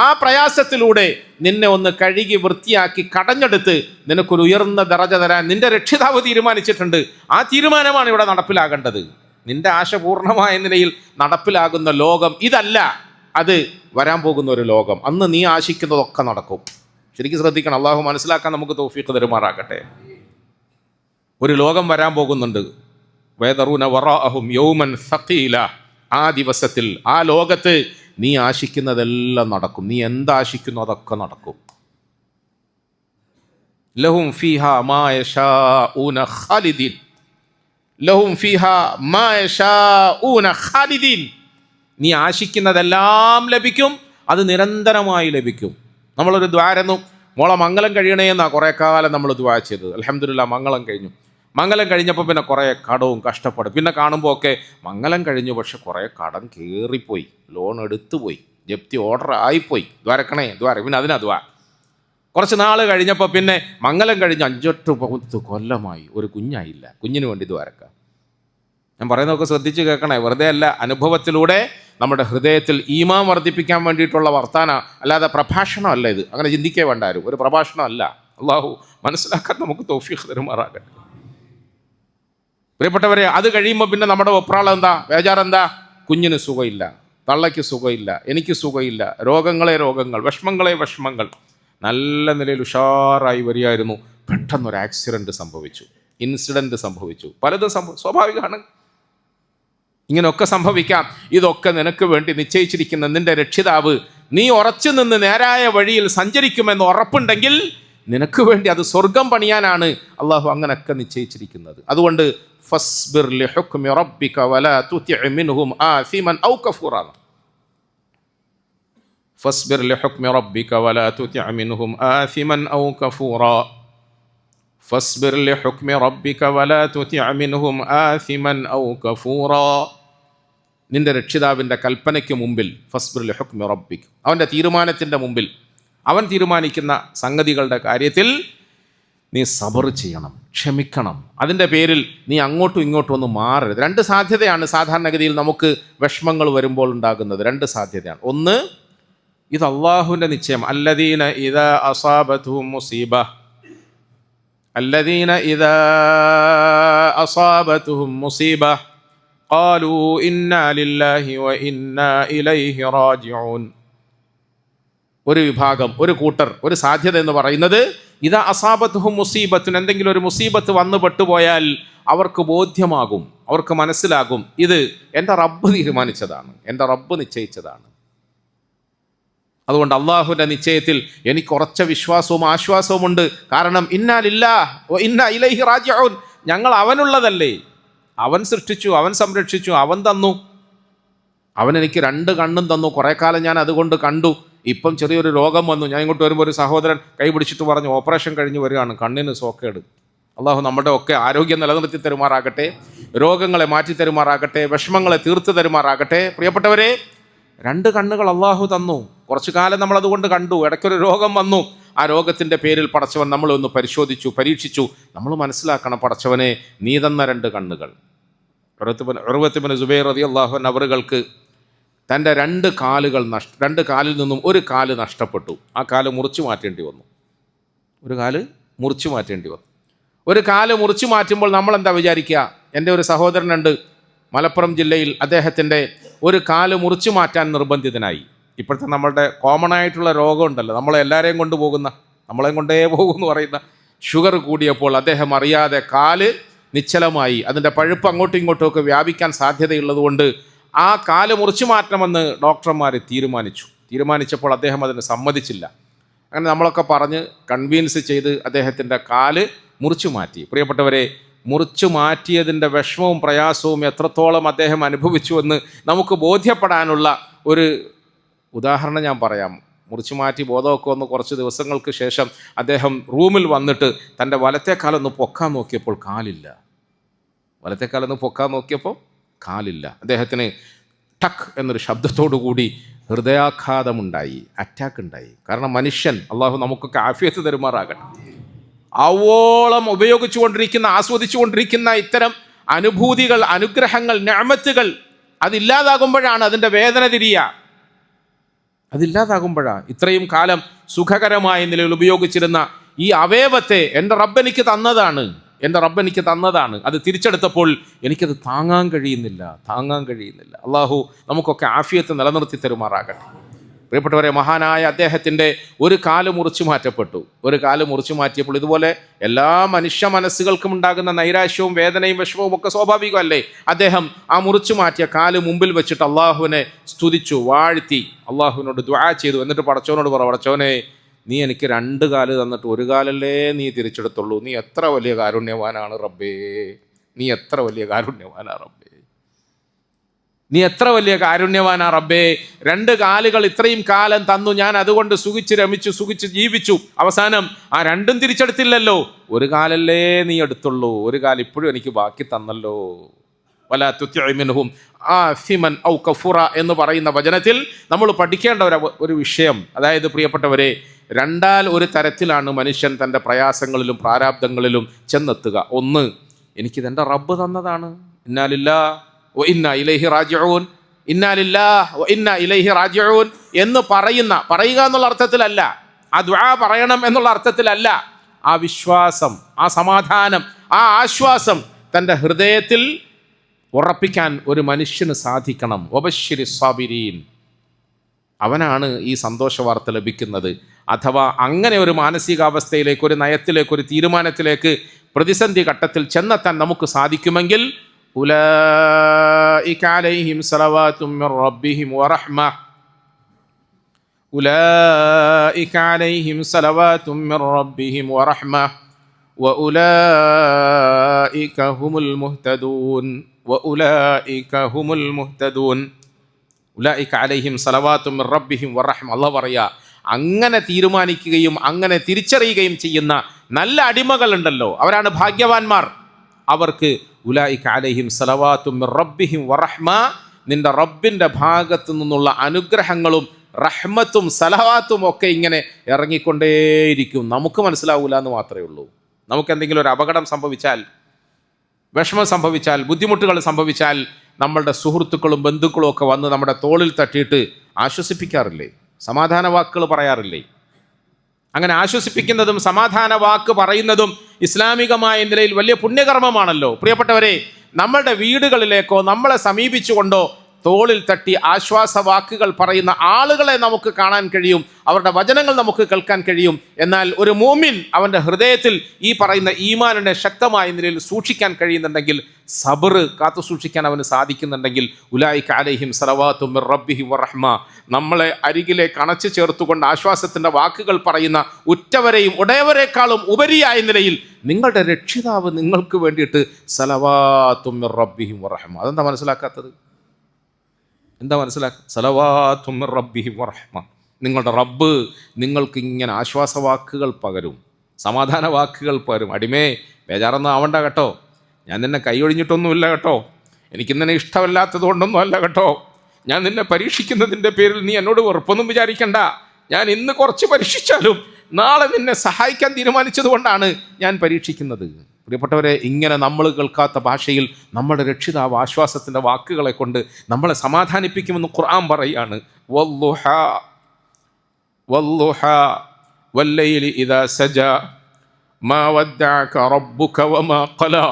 ആ പ്രയാസത്തിലൂടെ നിന്നെ ഒന്ന് കഴുകി വൃത്തിയാക്കി കടഞ്ഞെടുത്ത് നിനക്കൊരു ഉയർന്ന ദറജ തരാൻ നിന്റെ രക്ഷിതാവ് തീരുമാനിച്ചിട്ടുണ്ട്. ആ തീരുമാനമാണ് ഇവിടെ നടപ്പിലാകേണ്ടത്. നിന്റെ ആശ പൂർണ്ണമായ നിലയിൽ നടപ്പിലാകുന്ന ലോകം ഇതല്ല, അത് വരാൻ പോകുന്ന ഒരു ലോകം. അന്ന് നീ ആശിക്കുന്നതൊക്കെ നടക്കും. ശരിക്കും ശ്രദ്ധിക്കണം. അള്ളാഹു മനസ്സിലാക്കാൻ നമുക്ക് തൗഫീഖ് തരുമാറാകട്ടെ. ഒരു ലോകം വരാൻ പോകുന്നുണ്ട്. വയദറൂന വറാഅഹും യൗമൻ സഖീല. ആ ദിവസത്തിൽ, ആ ലോകത്ത് നീ ആശിക്കുന്നതെല്ലാം നടക്കും. നീ എന്താശിക്കുന്നു അതൊക്കെ നടക്കും. ലഹും ഫീഹാ മാ യശാഊന ഖാലിദീൻ. ലഹും ഫീഹാ മാ യശാഊന ഖാലിദീൻ. നീ ആശിക്കുന്നതെല്ലാം ലഭിക്കും, അത് നിരന്തരമായി ലഭിക്കും. നമ്മളൊരു ദ്വാരന്നു മോളെ മംഗലം കഴിയണേ എന്നാണ് കുറേ കാലം നമ്മൾ ദ്വാ ചെയ്തത്. അൽഹംദുലില്ലാ മംഗളം കഴിഞ്ഞു. മംഗലം കഴിഞ്ഞപ്പോൾ പിന്നെ കുറേ കടവും കഷ്ടപ്പെടും. പിന്നെ കാണുമ്പോൾ ഒക്കെ മംഗലം കഴിഞ്ഞു, പക്ഷെ കുറേ കടം കയറിപ്പോയി, ലോൺ എടുത്തുപോയി, ജപ്തി ഓർഡർ ആയിപ്പോയി, ദ്വാരക്കണേ ദ്വാര. പിന്നെ അതിനാ ദ്വാ. കുറച്ച് നാൾ കഴിഞ്ഞപ്പോൾ പിന്നെ മംഗലം കഴിഞ്ഞ് 5-8 കൊല്ലമായി, ഒരു കുഞ്ഞായില്ല. കുഞ്ഞിന് വേണ്ടി ദ്വാരക്ക. ഞാൻ പറയുന്നതൊക്കെ ശ്രദ്ധിച്ച് കേൾക്കണേ, വെറുതെ അല്ല, അനുഭവത്തിലൂടെ നമ്മുടെ ഹൃദയത്തിൽ ഈമാൻ വർദ്ധിപ്പിക്കാൻ വേണ്ടിയിട്ടുള്ള വർത്താന, അല്ലാതെ പ്രഭാഷണമല്ല ഇത്. അങ്ങനെ ചിന്തിക്കേ വേണ്ട ആരും. ഒരു പ്രഭാഷണമല്ല. അള്ളാഹു മനസ്സിലാക്കാൻ നമുക്ക് തൗഫീഖ് തരുമാറാകട്ടെ. പ്രിയപ്പെട്ടവരെ, അത് കഴിയുമ്പോൾ പിന്നെ നമ്മുടെ വെപ്രാളം എന്താ, ബേജാറെന്താ? കുഞ്ഞിന് സുഖമില്ല, തള്ളയ്ക്ക് സുഖമില്ല, എനിക്ക് സുഖമില്ല, രോഗങ്ങളെ രോഗങ്ങൾ, വിഷമങ്ങളെ വിഷമങ്ങൾ. നല്ല നിലയിൽ ഉഷാറായി വരികയായിരുന്നു. പെട്ടെന്നൊരു ആക്സിഡൻറ്റ് സംഭവിച്ചു, ഇൻസിഡൻറ്റ് സംഭവിച്ചു, പലതും സ്വാഭാവികമാണ്. ഇങ്ങനെയൊക്കെ സംഭവിക്കാം. ഇതൊക്കെ നിനക്ക് വേണ്ടി നിശ്ചയിച്ചിരിക്കുന്ന നിന്റെ രക്ഷിതാവ് നീ ഉറച്ചു നിന്ന് നേരായ വഴിയിൽ സഞ്ചരിക്കുമെന്ന് ഉറപ്പുണ്ടെങ്കിൽ നിനക്ക് വേണ്ടി അത് സ്വർഗം പണിയാനാണ് അള്ളാഹു അങ്ങനെയൊക്കെ നിശ്ചയിച്ചിരിക്കുന്നത്. അതുകൊണ്ട് ഫസ്ബിർ ലിഹുക്മി റബ്ബിക വലാ തുതി' മിൻഹും ആസിമൻ ഔ കഫൂറ. ഫസ്ബിർ ലിഹുക്മി റബ്ബിക വലാ തുതി' മിൻഹും ആസിമൻ ഔ കഫൂറ. ഫസ്ബിർ ലിഹുക്മി റബ്ബിക വലാ തുതി' മിൻഹും ആസിമൻ ഔ കഫൂറ. നിന്റെ രക്ഷിതാവിൻ്റെ കൽപ്പനയ്ക്ക് മുമ്പിൽ, ഫസ്ബിർ ലിഹുക്മി റബ്ബിക, അവൻ്റെ തീരുമാനത്തിൻ്റെ മുമ്പിൽ, അവൻ തീരുമാനിക്കുന്ന സംഗതികളുടെ കാര്യത്തിൽ നീ സബർ ചെയ്യണം, ക്ഷമിക്കണം. അതിൻ്റെ പേരിൽ നീ അങ്ങോട്ടും ഇങ്ങോട്ടും ഒന്നും മാറരുത്. രണ്ട് സാധ്യതയാണ് സാധാരണഗതിയിൽ നമുക്ക് വിഷമങ്ങൾ വരുമ്പോൾ ഉണ്ടാകുന്നത്. രണ്ട് സാധ്യതയാണ്. ഒന്ന്, ഇത് അള്ളാഹുവിൻ്റെ നിശ്ചയം. അല്ലദീന ഇദാ അസാബതുഹും മുസീബ, അല്ലദീന ഇദാ അസാബതുഹും മുസീബ ഖാലൂ ഇന്നാ ലില്ലാഹി വ ഇന്നാ ഇലൈഹി റാജിഊൻ. ഒരു വിഭാഗം, ഒരു കൂട്ടർ, ഒരു സാധ്യത എന്ന് പറയുന്നത്, ഇദാ അസാബത്തുഹും മുസീബത്തുൻ, എന്തെങ്കിലും ഒരു മുസീബത്ത് വന്നു പെട്ടുപോയാൽ അവർക്ക് ബോധ്യമാകും, അവർക്ക് മനസ്സിലാകും, ഇത് എൻ്റെ റബ്ബ് തീരുമാനിച്ചതാണ്, എൻ്റെ റബ്ബ് നിശ്ചയിച്ചതാണ്. അതുകൊണ്ട് അള്ളാഹുവിൻ്റെ നിശ്ചയത്തിൽ എനിക്ക് ഉറച്ച വിശ്വാസവും ആശ്വാസവുമുണ്ട്. കാരണം ഇന്നാ ലില്ലാഹി വ ഇന്നാ ഇലൈഹി റാജിഊൻ, ഞങ്ങൾ അവനുള്ളതല്ലേ. അവൻ സൃഷ്ടിച്ചു, അവൻ സംരക്ഷിച്ചു, അവൻ തന്നു. അവൻ എനിക്ക് 2 കണ്ണും തന്നു. കുറേ കാലം ഞാൻ അതുകൊണ്ട് കണ്ടു. ഇപ്പം ചെറിയൊരു രോഗം വന്നു. ഞാൻ ഇങ്ങോട്ട് വരുമ്പോൾ ഒരു സഹോദരൻ കൈ പിടിച്ചിട്ട് പറഞ്ഞു, ഓപ്പറേഷൻ കഴിഞ്ഞ് വരികയാണ്, കണ്ണിന് സോക്കേട്. അള്ളാഹു നമ്മുടെ ഒക്കെ ആരോഗ്യം നിലനിർത്തി തരുമാറാകട്ടെ, രോഗങ്ങളെ മാറ്റി തരുമാറാകട്ടെ, വിഷമങ്ങളെ തീർത്ത് തരുമാറാകട്ടെ. പ്രിയപ്പെട്ടവരെ, 2 കണ്ണുകൾ അള്ളാഹു തന്നു. കുറച്ചു കാലം നമ്മൾ അതുകൊണ്ട് കണ്ടു. ഇടയ്ക്കൊരു രോഗം വന്നു. ആ രോഗത്തിൻ്റെ പേരിൽ പടച്ചവൻ നമ്മളെ ഒന്ന് പരിശോധിച്ചു, പരീക്ഷിച്ചു. നമ്മൾ മനസ്സിലാക്കണം, പടച്ചവനെ നീ തന്ന 2 കണ്ണുകൾ. ഉർവത്ത് ഇബ്നു സുബൈർ റളിയല്ലാഹു അൻഹു അവർക്ക് തൻ്റെ 2 കാലുകൾ 2 കാലിൽ നിന്നും ഒരു കാല് നഷ്ടപ്പെട്ടു. ആ കാല് മുറിച്ചു മാറ്റേണ്ടി വന്നു. ഒരു കാല് മുറിച്ചു മാറ്റേണ്ടി വന്നു. ഒരു കാല് മുറിച്ചു മാറ്റുമ്പോൾ നമ്മൾ എന്താ വിചാരിക്കുക? എൻ്റെ ഒരു സഹോദരനുണ്ട് മലപ്പുറം ജില്ലയിൽ, അദ്ദേഹത്തിൻ്റെ ഒരു കാല് മുറിച്ചു മാറ്റാൻ നിർബന്ധിതനായി. ഇപ്പോഴത്തെ നമ്മളുടെ കോമൺ ആയിട്ടുള്ള രോഗമുണ്ടല്ലോ, നമ്മളെല്ലാവരെയും കൊണ്ടുപോകുന്ന, നമ്മളെയും കൊണ്ടേ പോകുമെന്ന് പറയുന്ന ഷുഗർ കൂടിയപ്പോൾ അദ്ദേഹം അറിയാതെ കാല് നിശ്ചലമായി. അതിൻ്റെ പഴുപ്പ് അങ്ങോട്ടും ഇങ്ങോട്ടും ഒക്കെ വ്യാപിക്കാൻ സാധ്യതയുള്ളതുകൊണ്ട് ആ കാല് മുറിച്ചു മാറ്റണമെന്ന് ഡോക്ടർമാർ തീരുമാനിച്ചപ്പോൾ അദ്ദേഹം അതിന് സമ്മതിച്ചില്ല. അങ്ങനെ നമ്മളൊക്കെ പറഞ്ഞ് കൺവീൻസ് ചെയ്ത് അദ്ദേഹത്തിൻ്റെ കാല് മുറിച്ചു മാറ്റി. പ്രിയപ്പെട്ടവരെ, മുറിച്ചു മാറ്റിയതിൻ്റെ വിഷമവും പ്രയാസവും എത്രത്തോളം അദ്ദേഹം അനുഭവിച്ചുവെന്ന് നമുക്ക് ബോധ്യപ്പെടാനുള്ള ഒരു ഉദാഹരണം ഞാൻ പറയാം. മുറിച്ചു മാറ്റി ബോധമൊക്കെ വന്ന് കുറച്ച് ദിവസങ്ങൾക്ക് ശേഷം അദ്ദേഹം റൂമിൽ വന്നിട്ട് തൻ്റെ വലത്തെ കാലൊന്ന് പൊക്കാൻ നോക്കിയപ്പോൾ കാലില്ല. അദ്ദേഹത്തിന് ടക്ക് എന്നൊരു ശബ്ദത്തോടു കൂടി ഹൃദയാഘാതമുണ്ടായി, അറ്റാക്ക് ഉണ്ടായി. കാരണം മനുഷ്യൻ, അള്ളാഹു നമുക്കൊക്കെ ആഫിയത്ത് തരുമാറാകട്ടെ, ആവോളം ഉപയോഗിച്ചുകൊണ്ടിരിക്കുന്ന, ആസ്വദിച്ചുകൊണ്ടിരിക്കുന്ന ഇത്തരം അനുഭൂതികൾ, അനുഗ്രഹങ്ങൾ, നിഅമത്തുകൾ അതില്ലാതാകുമ്പോഴാണ് അതിൻ്റെ വേദന തിരിയുക. അതില്ലാതാകുമ്പോഴാണ് ഇത്രയും കാലം സുഖകരമായ നിലയിൽ ഉപയോഗിച്ചിരുന്ന ഈ അവയവത്തെ എൻ്റെ റബ്ബ് എനിക്ക് തന്നതാണ്, അത് തിരിച്ചെടുത്തപ്പോൾ എനിക്കത് താങ്ങാൻ കഴിയുന്നില്ല. അള്ളാഹു നമുക്കൊക്കെ ആഫിയത്ത് നിലനിർത്തി തരുമാറാകട്ടെ. പ്രിയപ്പെട്ടവരെ, മഹാനായ അദ്ദേഹത്തിൻ്റെ ഒരു കാല് മുറിച്ചു മാറ്റിയപ്പോൾ ഇതുപോലെ എല്ലാ മനുഷ്യ മനസ്സുകൾക്കും ഉണ്ടാകുന്ന നൈരാശ്യവും വേദനയും വിഷമവും ഒക്കെ സ്വാഭാവികമല്ലേ. അദ്ദേഹം ആ മുറിച്ചു മാറ്റിയ കാല് മുമ്പിൽ വെച്ചിട്ട് അള്ളാഹുവിനെ സ്തുതിച്ചു, വാഴ്ത്തി, അള്ളാഹുവിനോട് ദുആ ചെയ്തു. എന്നിട്ട് പടച്ചവനോട് പടച്ചവനെ, നീ എനിക്ക് 2 കാല് തന്നിട്ട് ഒരു കാലല്ലേ നീ തിരിച്ചെടുത്തുള്ളൂ. നീ എത്ര വലിയ കാരുണ്യവാനാണ് റബ്ബേ. നീ എത്ര വലിയ കാരുണ്യവാനാ റബ്ബേ. 2 കാലുകൾ ഇത്രയും കാലം തന്നു, ഞാൻ അതുകൊണ്ട് സുഖിച്ച് ജീവിച്ചു. അവസാനം ആ 2ഉം തിരിച്ചെടുത്തില്ലല്ലോ. ഒരു കാലല്ലേ നീ എടുത്തുള്ളൂ, ഒരു കാലം ഇപ്പോഴും എനിക്ക് ബാക്കി തന്നല്ലോ. വലാ തുതി' മിൻഹും ആസിമൻ ഔ കഫൂറ എന്ന് പറയുന്ന വചനത്തിൽ നമ്മൾ പഠിക്കേണ്ട ഒരു വിഷയം, അതായത് പ്രിയപ്പെട്ടവരെ, 2 ഒരു തരത്തിലാണ് മനുഷ്യൻ തൻ്റെ പ്രയാസങ്ങളിലും പ്രാരാബ്ദങ്ങളിലും ചെന്നെത്തുക. ഒന്ന്, എനിക്കിതെൻ്റെ റബ്ബ് തന്നതാണ്, ഇന്നാ ലില്ലാഹി വ ഇന്നാ ഇലൈഹി റാജിഊൻ, ഇന്നാ ലില്ലാഹി വ ഇന്നാ ഇലൈഹി റാജിഊൻ എന്ന് പറയുക എന്നുള്ള അർത്ഥത്തിലല്ല, ആ ദുആ പറയണം എന്നുള്ള അർത്ഥത്തിലല്ല. ആ വിശ്വാസം, ആ സമാധാനം, ആ ആശ്വാസം തൻ്റെ ഹൃദയത്തിൽ ഉറപ്പിക്കാൻ ഒരു മനുഷ്യന് സാധിക്കണം. വബശ്ശിരി സ്വാബിരീൻ, അവനാണ് ഈ സന്തോഷ വാർത്ത ലഭിക്കുന്നത്. അഥവാ അങ്ങനെ ഒരു മാനസികാവസ്ഥയിലേക്ക്, ഒരു നയത്തിലേക്ക്, ഒരു തീരുമാനത്തിലേക്ക് പ്രതിസന്ധി ഘട്ടത്തിൽ ചെന്നെത്താൻ നമുക്ക് സാധിക്കുമെങ്കിൽ ഉലൈക അലൈഹിം സ്വലവാത്തും മിർ റബ്ബിഹിം വറഹ്മ, ഉലൈക അലൈഹിം സ്വലവാത്തും മിർ റബ്ബിഹിം വറഹ്മ വഉലൈക ഹുമുൽ മുഹ്തദൂൻ വഉലൈക ഹുമുൽ മുഹ്തദൂൻ. ഉലൈക അലൈഹിം സ്വലവാത്തും മിർ റബ്ബിഹിം വറഹ്മ. അല്ലാഹു പറയാ, അങ്ങനെ തീരുമാനിക്കുകയും അങ്ങനെ തിരിച്ചറിയുകയും ചെയ്യുന്ന നല്ല അടിമകളുണ്ടല്ലോ, അവരാണ് ഭാഗ്യവാന്മാർ. അവർക്ക് ഉലൈക അലൈഹിം സ്വലവാത്തും മിർ റബ്ബിഹിം വറഹ്മ, നിന്റെ റബ്ബിൻ്റെ ഭാഗത്തു നിന്നുള്ള അനുഗ്രഹങ്ങളും റഹ്മത്തും സലവാത്തും ഒക്കെ ഇങ്ങനെ ഇറങ്ങിക്കൊണ്ടേയിരിക്കും. നമുക്ക് മനസ്സിലാവൂല എന്ന് മാത്രമേ ഉള്ളൂ. നമുക്കെന്തെങ്കിലും ഒരു അപകടം സംഭവിച്ചാൽ, വിഷമം സംഭവിച്ചാൽ, ബുദ്ധിമുട്ടുകൾ സംഭവിച്ചാൽ നമ്മളുടെ സുഹൃത്തുക്കളും ബന്ധുക്കളും ഒക്കെ വന്ന് നമ്മുടെ തോളിൽ തട്ടിയിട്ട് ആശ്വസിപ്പിക്കാറില്ലേ? സമാധാന വാക്കുകൾ പറയാറില്ലേ? അങ്ങനെ ആശ്വസിപ്പിക്കുന്നതും സമാധാന വാക്ക് പറയുന്നതും ഇസ്ലാമികമായ നിലയിൽ വലിയ പുണ്യകർമ്മമാണല്ലോ. പ്രിയപ്പെട്ടവരെ, നമ്മളുടെ വീടുകളിലേക്കോ നമ്മളെ സമീപിച്ചുകൊണ്ടോ തോളിൽ തട്ടി ആശ്വാസ വാക്കുകൾ പറയുന്ന ആളുകളെ നമുക്ക് കാണാൻ കഴിയും, അവരുടെ വചനങ്ങൾ നമുക്ക് കേൾക്കാൻ കഴിയും. എന്നാൽ ഒരു മുഅ്മിൻ അവൻ്റെ ഹൃദയത്തിൽ ഈ പറയുന്ന ഈമാനിനെ ശക്തമായ നിലയിൽ സൂക്ഷിക്കാൻ കഴിയുന്നുണ്ടെങ്കിൽ, സബർ കാത്തു സൂക്ഷിക്കാൻ അവന് സാധിക്കുന്നുണ്ടെങ്കിൽ, ഉലൈക അലൈഹിം സ്വലവാത്തും മിർ റബ്ബിഹിം വറഹ്മ, നമ്മളെ അരികിലേക്ക് അണച്ചു ചേർത്തുകൊണ്ട് ആശ്വാസത്തിൻ്റെ വാക്കുകൾ പറയുന്ന ഉറ്റവരെയും ഉടയവരെക്കാളും ഉപരിയായ നിലയിൽ നിങ്ങളുടെ രക്ഷിതാവ് നിങ്ങൾക്ക് വേണ്ടിയിട്ട് സ്വലവാത്തും മിർ റബ്ബിഹിം വറഹ്മ. അതെന്താ മനസ്സിലാക്കാത്തത്? എന്താ മനസ്സിലാക്കുക? സ്വലവാത്തും മിർ റബ്ബിഹിം വറഹ്മ. നിങ്ങളുടെ റബ്ബ് നിങ്ങൾക്ക് ഇങ്ങനെ ആശ്വാസവാക്കുകൾ പകരും, സമാധാന വാക്കുകൾ പകരും. അടിമേ, ബേജാറൊന്നും ആവണ്ട കേട്ടോ, ഞാൻ നിന്നെ കൈയൊഴിഞ്ഞിട്ടൊന്നുമില്ല കേട്ടോ, എനിക്ക് നിന്നെ ഇഷ്ടമല്ലാത്തത് കൊണ്ടൊന്നും അല്ല കേട്ടോ, ഞാൻ നിന്നെ പരീക്ഷിക്കുന്നതിൻ്റെ പേരിൽ നീ എന്നോട് വെറുപ്പൊന്നും വിചാരിക്കണ്ട. ഞാൻ ഇന്ന് കുറച്ച് പരീക്ഷിച്ചാലും നാളെ നിന്നെ സഹായിക്കാൻ തീരുമാനിച്ചത് കൊണ്ടാണ് ഞാൻ പരീക്ഷിക്കുന്നത്. പ്രിയപ്പെട്ടവരെ, ഇങ്ങനെ നമ്മൾ കേൾക്കാത്ത ഭാഷയിൽ നമ്മുടെ രക്ഷിതാവ് ആശ്വാസത്തിൻ്റെ വാക്കുകളെ കൊണ്ട് നമ്മളെ സമാധാനിപ്പിക്കുമെന്ന് ഖുർആൻ പറയുകയാണ്. വല്ലുഹാ വല്ലുഹാ വല്ലൈലി ഇദാ സജാ മാ വദ്ദഅക റബ്ബുക വമാ ഖലാ.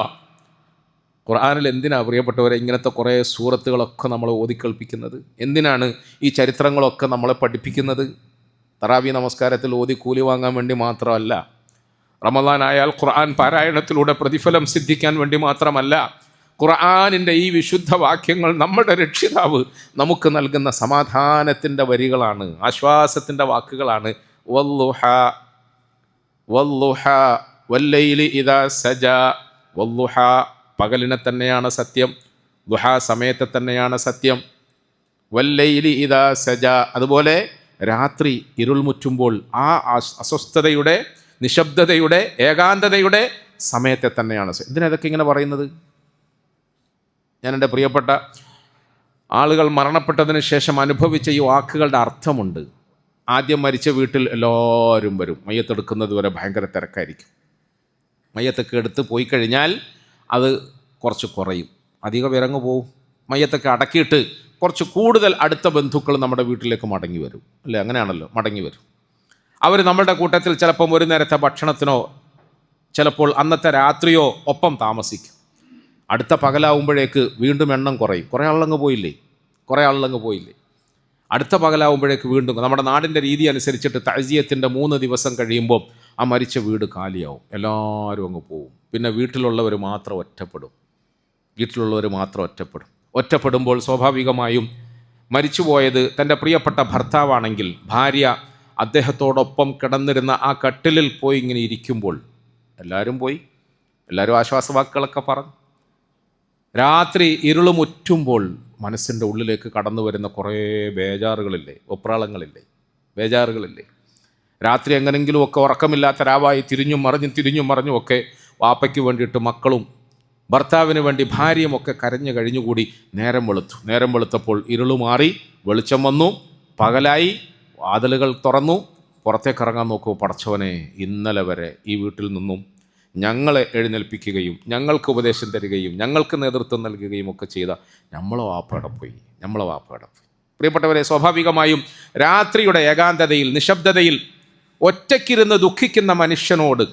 ഖുർആനിൽ എന്തിനാ പ്രിയപ്പെട്ടവരെ ഇങ്ങനത്തെ കുറേ സൂറത്തുകളൊക്കെ നമ്മൾ ഓതിക്കേൾപ്പിക്കുന്നത്? എന്തിനാണ് ഈ ചരിത്രങ്ങളൊക്കെ നമ്മളെ പഠിപ്പിക്കുന്നത്? തറാവി നമസ്കാരത്തിൽ ഓതി കൂലി വാങ്ങാൻ വേണ്ടി മാത്രമല്ല, റമദാൻ ആയാൽ ഖുർആൻ പാരായണത്തിലൂടെ പ്രതിഫലം സിദ്ധിക്കാൻ വേണ്ടി മാത്രമല്ല. ഖുർആനിൻ്റെ ഈ വിശുദ്ധ വാക്യങ്ങൾ നമ്മുടെ രക്ഷിതാവ് നമുക്ക് നൽകുന്ന സമാധാനത്തിൻ്റെ വരികളാണ്, ആശ്വാസത്തിൻ്റെ വാക്കുകളാണ്. വല്ലുഹാ വല്ലുഹാ വല്ലൈലി ഇദാ സജാ. വല്ലുഹാ പകലിനെ തന്നെയാണ് സത്യം, ദുഹാ സമയത്തെ തന്നെയാണ് സത്യം. വല്ലൈലി ഇദാ സജാ, അതുപോലെ രാത്രി ഇരുൾ മുറ്റുമ്പോൾ ആ അസ്വസ്ഥതയുടെ, നിശബ്ദതയുടെ, ഏകാന്തതയുടെ സമയത്തെ തന്നെയാണ്. ഇതിനതൊക്കെ ഇങ്ങനെ പറയുന്നത്? ഞാൻ എൻ്റെ പ്രിയപ്പെട്ട ആളുകൾ മരണപ്പെട്ടതിന് ശേഷം അനുഭവിച്ച ഈ വാക്കുകളുടെ അർത്ഥമുണ്ട്. ആദ്യം മരിച്ച വീട്ടിൽ എല്ലാവരും വരും, മയ്യത്തെടുക്കുന്നത് വരെ ഭയങ്കര തിരക്കായിരിക്കും. മയ്യത്തൊക്കെ എടുത്ത് പോയി കഴിഞ്ഞാൽ അത് കുറച്ച് കുറയും, അധികം വിറങ്ങ് പോവും. മയ്യത്തൊക്കെ അടക്കിയിട്ട് കുറച്ച് കൂടുതൽ അടുത്ത ബന്ധുക്കൾ നമ്മുടെ വീട്ടിലേക്ക് മടങ്ങി വരും, അല്ലേ? അങ്ങനെയാണല്ലോ, മടങ്ങി വരും. അവർ നമ്മളുടെ കൂട്ടത്തിൽ ചിലപ്പം ഒരു നേരത്തെ ഭക്ഷണത്തിനോ ചിലപ്പോൾ അന്നത്തെ രാത്രിയോ ഒപ്പം താമസിക്കും. അടുത്ത പകലാവുമ്പോഴേക്ക് വീണ്ടും എണ്ണം കുറയും. കുറേ ആളങ്ങ് പോയില്ലേ. അടുത്ത പകലാവുമ്പോഴേക്ക് വീണ്ടും, നമ്മുടെ നാടിൻ്റെ രീതി അനുസരിച്ചിട്ട് തഅസിയത്തിൻ്റെ 3 ദിവസം കഴിയുമ്പോൾ ആ മരിച്ച വീട് കാലിയാവും, എല്ലാവരും അങ്ങ് പോവും. പിന്നെ വീട്ടിലുള്ളവർ മാത്രം ഒറ്റപ്പെടും. ഒറ്റപ്പെടുമ്പോൾ സ്വാഭാവികമായും മരിച്ചുപോയത് തൻ്റെ പ്രിയപ്പെട്ട ഭർത്താവാണെങ്കിൽ ഭാര്യ അദ്ദേഹത്തോടൊപ്പം കിടന്നിരുന്ന ആ കട്ടിലിൽ പോയി ഇങ്ങനെ ഇരിക്കുമ്പോൾ എല്ലാവരും ആശ്വാസവാക്കുകളൊക്കെ പറഞ്ഞു. രാത്രി ഇരുളുമുറ്റുമ്പോൾ മനസ്സിൻ്റെ ഉള്ളിലേക്ക് കടന്നു വരുന്ന കുറേ ബേജാറുകളില്ലേ, ബേജാറുകളില്ലേ. രാത്രി എങ്ങനെങ്കിലുമൊക്കെ ഉറക്കമില്ലാത്ത രാവായി തിരിഞ്ഞും മറിഞ്ഞും ഒക്കെ വാപ്പയ്ക്ക് വേണ്ടിയിട്ട് മക്കളും ഭർത്താവിന് വേണ്ടി ഭാര്യയുമൊക്കെ കരഞ്ഞു കഴിഞ്ഞുകൂടി നേരം വെളുത്തപ്പോൾ ഇരുളു മാറി, വെളിച്ചം വന്നു, പകലായി. വാതിലുകൾ തുറന്നു, പുറത്തേക്ക് ഇറങ്ങാൻ നോക്കൂ. പടച്ചവനെ, ഇന്നലെ വരെ ഈ വീട്ടിൽ നിന്നും ഞങ്ങളെ എഴുന്നേൽപ്പിക്കുകയും ഞങ്ങൾക്ക് ഉപദേശം തരികയും ഞങ്ങൾക്ക് നേതൃത്വം നൽകുകയും ഒക്കെ ചെയ്ത നമ്മളെ വാപ്പയുടെ പോയി. പ്രിയപ്പെട്ടവരെ, സ്വാഭാവികമായും രാത്രിയുടെ ഏകാന്തതയിൽ, നിശബ്ദതയിൽ ഒറ്റയ്ക്കിരുന്ന് ദുഃഖിക്കുന്ന മനുഷ്യനോട്,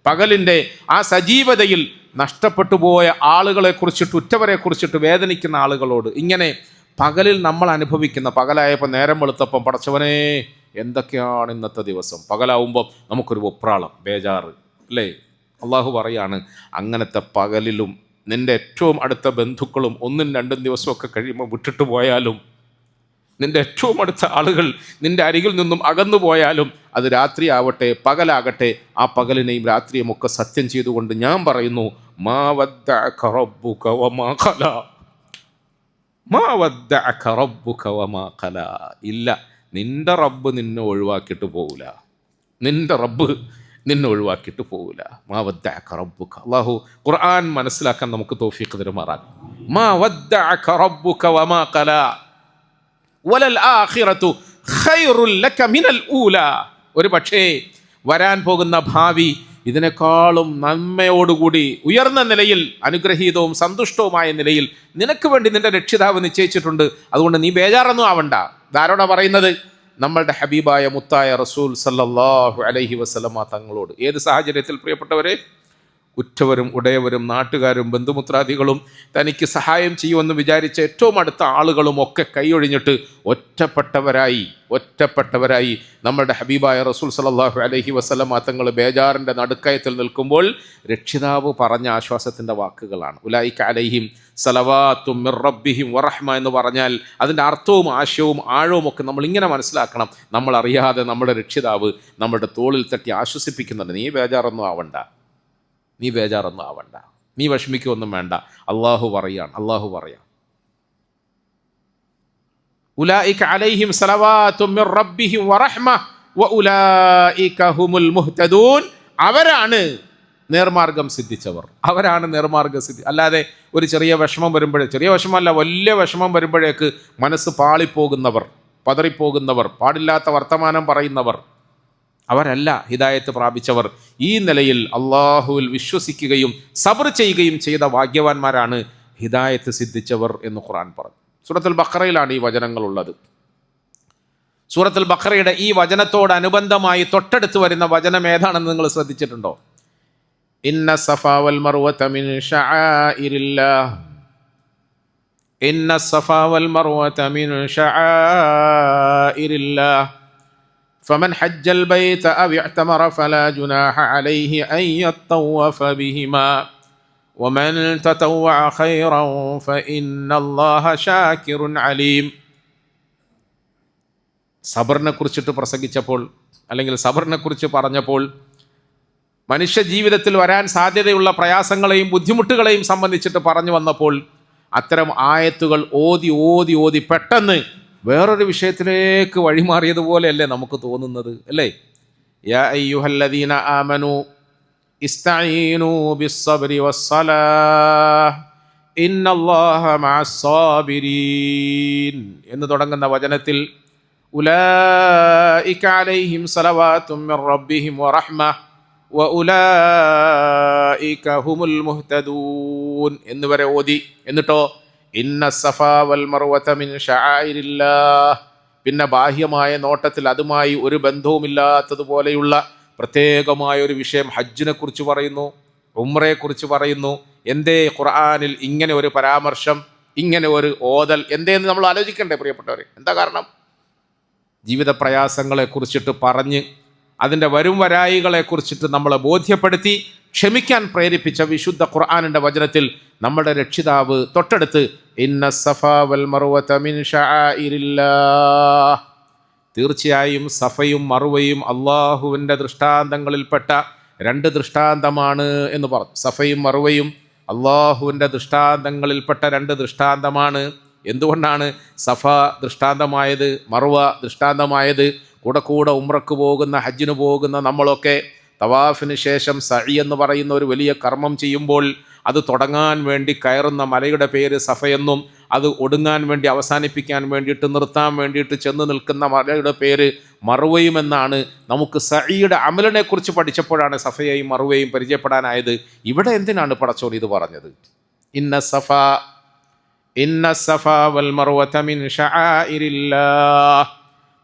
പകലിൻ്റെ ആ സജീവതയിൽ നഷ്ടപ്പെട്ടു പോയ ആളുകളെക്കുറിച്ചിട്ട്, ഉറ്റവരെക്കുറിച്ചിട്ട് വേദനിക്കുന്ന ആളുകളോട് ഇങ്ങനെ പകലിൽ നമ്മൾ അനുഭവിക്കുന്ന, പകലായപ്പോൾ നേരം വെളുത്തപ്പം പടച്ചവനെ എന്തൊക്കെയാണ് ഇന്നത്തെ ദിവസം, പകലാവുമ്പോൾ നമുക്കൊരു വെപ്രാളം, ബേജാറ്, അല്ലേ? അള്ളാഹു പറയാണ്, അങ്ങനത്തെ പകലിലും നിൻ്റെ ഏറ്റവും അടുത്ത ബന്ധുക്കളും 1-2 ദിവസമൊക്കെ കഴിയുമ്പോൾ വിട്ടിട്ട് പോയാലും, നിൻ്റെ ഏറ്റവും അടുത്ത ആളുകൾ നിൻ്റെ അരികിൽ നിന്നും അകന്നു പോയാലും, അത് രാത്രിയാവട്ടെ പകലാകട്ടെ, ആ പകലിനെയും രാത്രിയും ഒക്കെ സത്യം ചെയ്തുകൊണ്ട് ഞാൻ പറയുന്നു, മാ വദ്ദഅക റബ്ബുക വമാ ഖലാ, മാ വദ്ദഅക റബ്ബുക വമാ ഖലാ. ഇല്ല, നിൻ്റെ റബ്ബ് നിന്നെ ഒഴിവാക്കിയിട്ട് പോവില്ല, നിൻ്റെ റബ്ബ് നിന്നെ ഒഴിവാക്കിയിട്ട് പോവില്ല. മാ വദ്ദഅക റബ്ബുക. അല്ലാഹു ഖുർആൻ മനസ്സിലാക്കാൻ നമുക്ക് തൗഫീഖ് തരുമാറാകട്ടെ. മാ വദ്ദഅക റബ്ബുക വമാ ഖലാ വലൽ ആഖിറതു ഖൈറുൽ ലക മിനൽ ഊലാ. ഒരു പക്ഷേ വരാൻ പോകുന്ന ഭാവി ഇതിനേക്കാളും നന്മയോടുകൂടി ഉയർന്ന നിലയിൽ, അനുഗ്രഹീതവും സന്തുഷ്ടവുമായ നിലയിൽ നിനക്ക് വേണ്ടി നിന്റെ രക്ഷിതാവ് നിശ്ചയിച്ചിട്ടുണ്ട്. അതുകൊണ്ട് നീ ബേജാറൊന്നും ആവണ്ട. ഇതാരോടാ പറയുന്നത്? നമ്മളുടെ ഹബീബായ മുത്തായ റസൂൽ സല്ലല്ലാഹു അലൈഹി വസല്ലമ തങ്ങളോട്. ഏത് സാഹചര്യത്തിൽ പ്രിയപ്പെട്ടവരെ? ഉറ്റവരും ഉടയവരും നാട്ടുകാരും ബന്ധുമിത്രാദികളും തനിക്ക് സഹായം ചെയ്യുമെന്ന് വിചാരിച്ച ഏറ്റവും അടുത്ത ആളുകളും ഒക്കെ കൈയൊഴിഞ്ഞിട്ട് ഒറ്റപ്പെട്ടവരായി നമ്മളുടെ ഹബീബായ റസൂൽ സല്ലല്ലാഹു അലൈഹി വസല്ലമ തങ്ങൾ ബേജാറിൻ്റെ നടുക്കയത്തിൽ നിൽക്കുമ്പോൾ രക്ഷിതാവ് പറഞ്ഞ ആശ്വാസത്തിൻ്റെ വാക്കുകളാണ്. ഉലൈക അലൈഹിം സലവാത്തും മിർ റബ്ബിഹിം വറഹ്മ എന്ന് പറഞ്ഞാൽ അതിൻ്റെ അർത്ഥവും ആശയവും ആഴവും ഒക്കെ നമ്മൾ ഇങ്ങനെ മനസ്സിലാക്കണം. നമ്മൾ അറിയാതെ നമ്മുടെ രക്ഷിതാവ് നമ്മുടെ തോളിൽ തട്ടി ആശ്വസിപ്പിക്കുന്നുണ്ട്. നീ ബേജാറൊന്നും ആവണ്ട, നീ വിഷമിക്കൊന്നും വേണ്ട. അള്ളാഹു പറയാം ഉലൈക അലൈഹിം സലവാത്തും മിർ റബ്ബിഹിം വറഹ്മ വഉലൈക ഹുമുൽ മുഹ്തദൂൻ. അവരാണ് നേർമാർഗം സിദ്ധിച്ചവർ. അല്ലാതെ ഒരു ചെറിയ വിഷമം വരുമ്പോഴേ, ചെറിയ വിഷമമല്ല വലിയ വിഷമം വരുമ്പോഴേക്ക് മനസ്സ് പാളിപ്പോകുന്നവർ, പതറിപ്പോകുന്നവർ, പാടില്ലാത്ത വർത്തമാനം പറയുന്നവർ, അവരല്ല ഹിദായത്ത് പ്രാപിച്ചവർ. ഈ നിലയിൽ അള്ളാഹുവിൽ വിശ്വസിക്കുകയും സബ്ർ ചെയ്യുകയും ചെയ്ത ഭാഗ്യവാന്മാരാണ് ഹിദായത്ത് സിദ്ധിച്ചവർ എന്ന് ഖുർആൻ പറഞ്ഞു. സൂറത്തുൽ ബഖറയിലാണ് ഈ വചനങ്ങളുള്ളത്. സൂറത്തുൽ ബഖറയുടെ ഈ വചനത്തോടനുബന്ധമായി തൊട്ടടുത്ത് വരുന്ന വചനം ഏതാണെന്ന് നിങ്ങൾ ശ്രദ്ധിച്ചിട്ടുണ്ടോ? ഇന്ന സഫാ വൽ മർവത മിൻ ശആഇരില്ലാഹ്, ഇന്ന സഫാ വൽ മർവത മിൻ ശആഇരില്ലാഹ് فمن حج البيت أو اعتمر فلا جناح عليه أن يطوف بهما ومن تطوع خيرا فإن الله شاكر عليم. സബറിനെ കുറിച്ചിട്ട് പ്രസംഗിച്ചപ്പോൾ, അല്ലെങ്കിൽ സബറിനെ കുറിച്ച് പറഞ്ഞപ്പോൾ, മനുഷ്യ ജീവിതത്തിൽ വരാൻ സാധ്യതയുള്ള പ്രയാസങ്ങളെയും ബുദ്ധിമുട്ടുകളെയും സംബന്ധിച്ചിട്ട് പറഞ്ഞു വന്നപ്പോൾ, അത്തരം ആയത്തുകൾ ഓതി പെട്ടെന്ന് വേറൊരു വിഷയത്തിലേക്ക് വഴിമാറിയതുപോലെയല്ലേ നമുക്ക് തോന്നുന്നത്, അല്ലേ? യാ അയ്യുഹല്ലദീന ആമനു ഇസ്തഈനു ബിസ്സബ്രി വസ്സലാഹ് ഇന്നല്ലാഹ മഅസ്സാബിരീൻ എന്ന് തുടങ്ങുന്ന വചനത്തിൽ ഉലൈക അലൈഹിം സലവാത്തും മിർ റബ്ബിഹിം വറഹ്മ വഉലൈക ഹുമുൽ മുഹ്തദൂൻ എന്നിവരെ ഓതി. എന്നിട്ടോ ഇന്ന സഫാ വൽ മർവത മിൻ ശആഇരില്ലാഹ്, പിന്നെ ബാഹ്യമായ നോട്ടത്തിൽ അതുമായി ഒരു ബന്ധവുമില്ലാത്തതുപോലെയുള്ള പ്രത്യേകമായ ഒരു വിഷയം ഹജ്ജിനെ കുറിച്ച് പറയുന്നു, ഉംറയെക്കുറിച്ച് പറയുന്നു. എന്തേ ഖുർആനിൽ ഇങ്ങനെ ഒരു പരാമർശം, ഇങ്ങനെ ഒരു ഓതൽ എന്തേന്ന് നമ്മൾ ആലോചിക്കണ്ടേ പ്രിയപ്പെട്ടവരെ? എന്താ കാരണം? ജീവിത പ്രയാസങ്ങളെക്കുറിച്ചിട്ട് പറഞ്ഞ് അതിൻ്റെ വരും വരായികളെക്കുറിച്ചിട്ട് നമ്മളെ ബോധ്യപ്പെടുത്തി ക്ഷമിക്കാൻ പ്രേരിപ്പിച്ച വിശുദ്ധ ഖുർആനിൻ്റെ വചനത്തിൽ നമ്മുടെ രക്ഷിതാവ് തൊട്ടടുത്ത് ഇന്ന സഫാ വൽ മർവത മിൻ ശആഇരില്ലാഹ്, തീർച്ചയായും സഫയും മറുവയും അള്ളാഹുവിൻ്റെ ദൃഷ്ടാന്തങ്ങളിൽപ്പെട്ട 2 ദൃഷ്ടാന്തമാണ് എന്ന് പറഞ്ഞു. സഫയും മറുവയും അള്ളാഹുവിൻ്റെ ദൃഷ്ടാന്തങ്ങളിൽപ്പെട്ട 2 ദൃഷ്ടാന്തമാണ്. എന്തുകൊണ്ടാണ് സഫ ദൃഷ്ടാന്തമായത്, മറുവ ദൃഷ്ടാന്തമായത്? കൂടെ ഉംറക്ക് പോകുന്ന, ഹജ്ജിന് പോകുന്ന നമ്മളൊക്കെ തവാഫിന് ശേഷം സഈ എന്ന് പറയുന്ന ഒരു വലിയ കർമ്മം ചെയ്യുമ്പോൾ അത് തുടങ്ങാൻ വേണ്ടി കയറുന്ന മലയുടെ പേര് സഫയെന്നും, അത് ഒടുങ്ങാൻ വേണ്ടി അവസാനിപ്പിക്കാൻ വേണ്ടിയിട്ട് നിർത്താൻ വേണ്ടിയിട്ട് ചെന്ന് നിൽക്കുന്ന മലയുടെ പേര് മറുവയും എന്നാണ് നമുക്ക് സഈയുടെ അമലിനെ കുറിച്ച് പഠിച്ചപ്പോഴാണ് സഫയെയും മറുവയും പരിചയപ്പെടാനായത്. ഇവിടെ എന്തിനാണ് പടച്ചോൻ ഇത് പറഞ്ഞത്? ഇന്ന സഫ വൽ മർവത മിൻ ശആഇരില്ലാഹ്.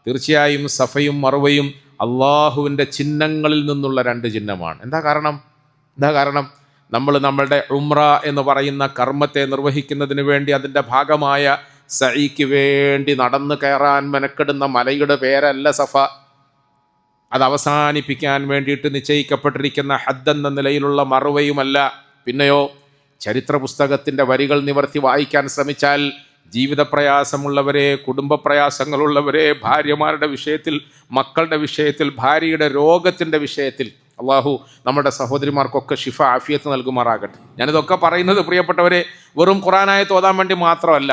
തീർച്ചയായും സഫയും മറുവയും അള്ളാഹുവിൻ്റെ ചിഹ്നങ്ങളിൽ നിന്നുള്ള രണ്ട് ചിഹ്നമാണ്. എന്താ കാരണം? നമ്മൾ നമ്മളുടെ ഉംറ എന്ന് പറയുന്ന കർമ്മത്തെ നിർവഹിക്കുന്നതിന് വേണ്ടി അതിൻ്റെ ഭാഗമായ സഈക്ക് വേണ്ടി നടന്നു കയറാൻ മെനക്കെടുന്ന മലയുടെ പേരല്ല സഫ. അത് അവസാനിപ്പിക്കാൻ വേണ്ടിയിട്ട് നിശ്ചയിക്കപ്പെട്ടിരിക്കുന്ന ഹദ്ദ് എന്ന നിലയിലുള്ള മറുവയുമല്ല. പിന്നെയോ ചരിത്ര പുസ്തകത്തിൻ്റെ വരികൾ നിവർത്തി വായിക്കാൻ ശ്രമിച്ചാൽ ജീവിത പ്രയാസമുള്ളവരെ, കുടുംബ പ്രയാസങ്ങളുള്ളവരെ, ഭാര്യമാരുടെ വിഷയത്തിൽ, മക്കളുടെ വിഷയത്തിൽ, ഭാര്യയുടെ രോഗത്തിൻ്റെ വിഷയത്തിൽ അള്ളാഹു നമ്മുടെ സഹോദരിമാർക്കൊക്കെ ഷിഫ ആഫിയത്ത് നൽകുമാറാകട്ടെ. ഞാനിതൊക്കെ പറയുന്നത് പ്രിയപ്പെട്ടവരെ വെറും ഖുർആനായത്ത് ഓതാൻ വേണ്ടി മാത്രമല്ല.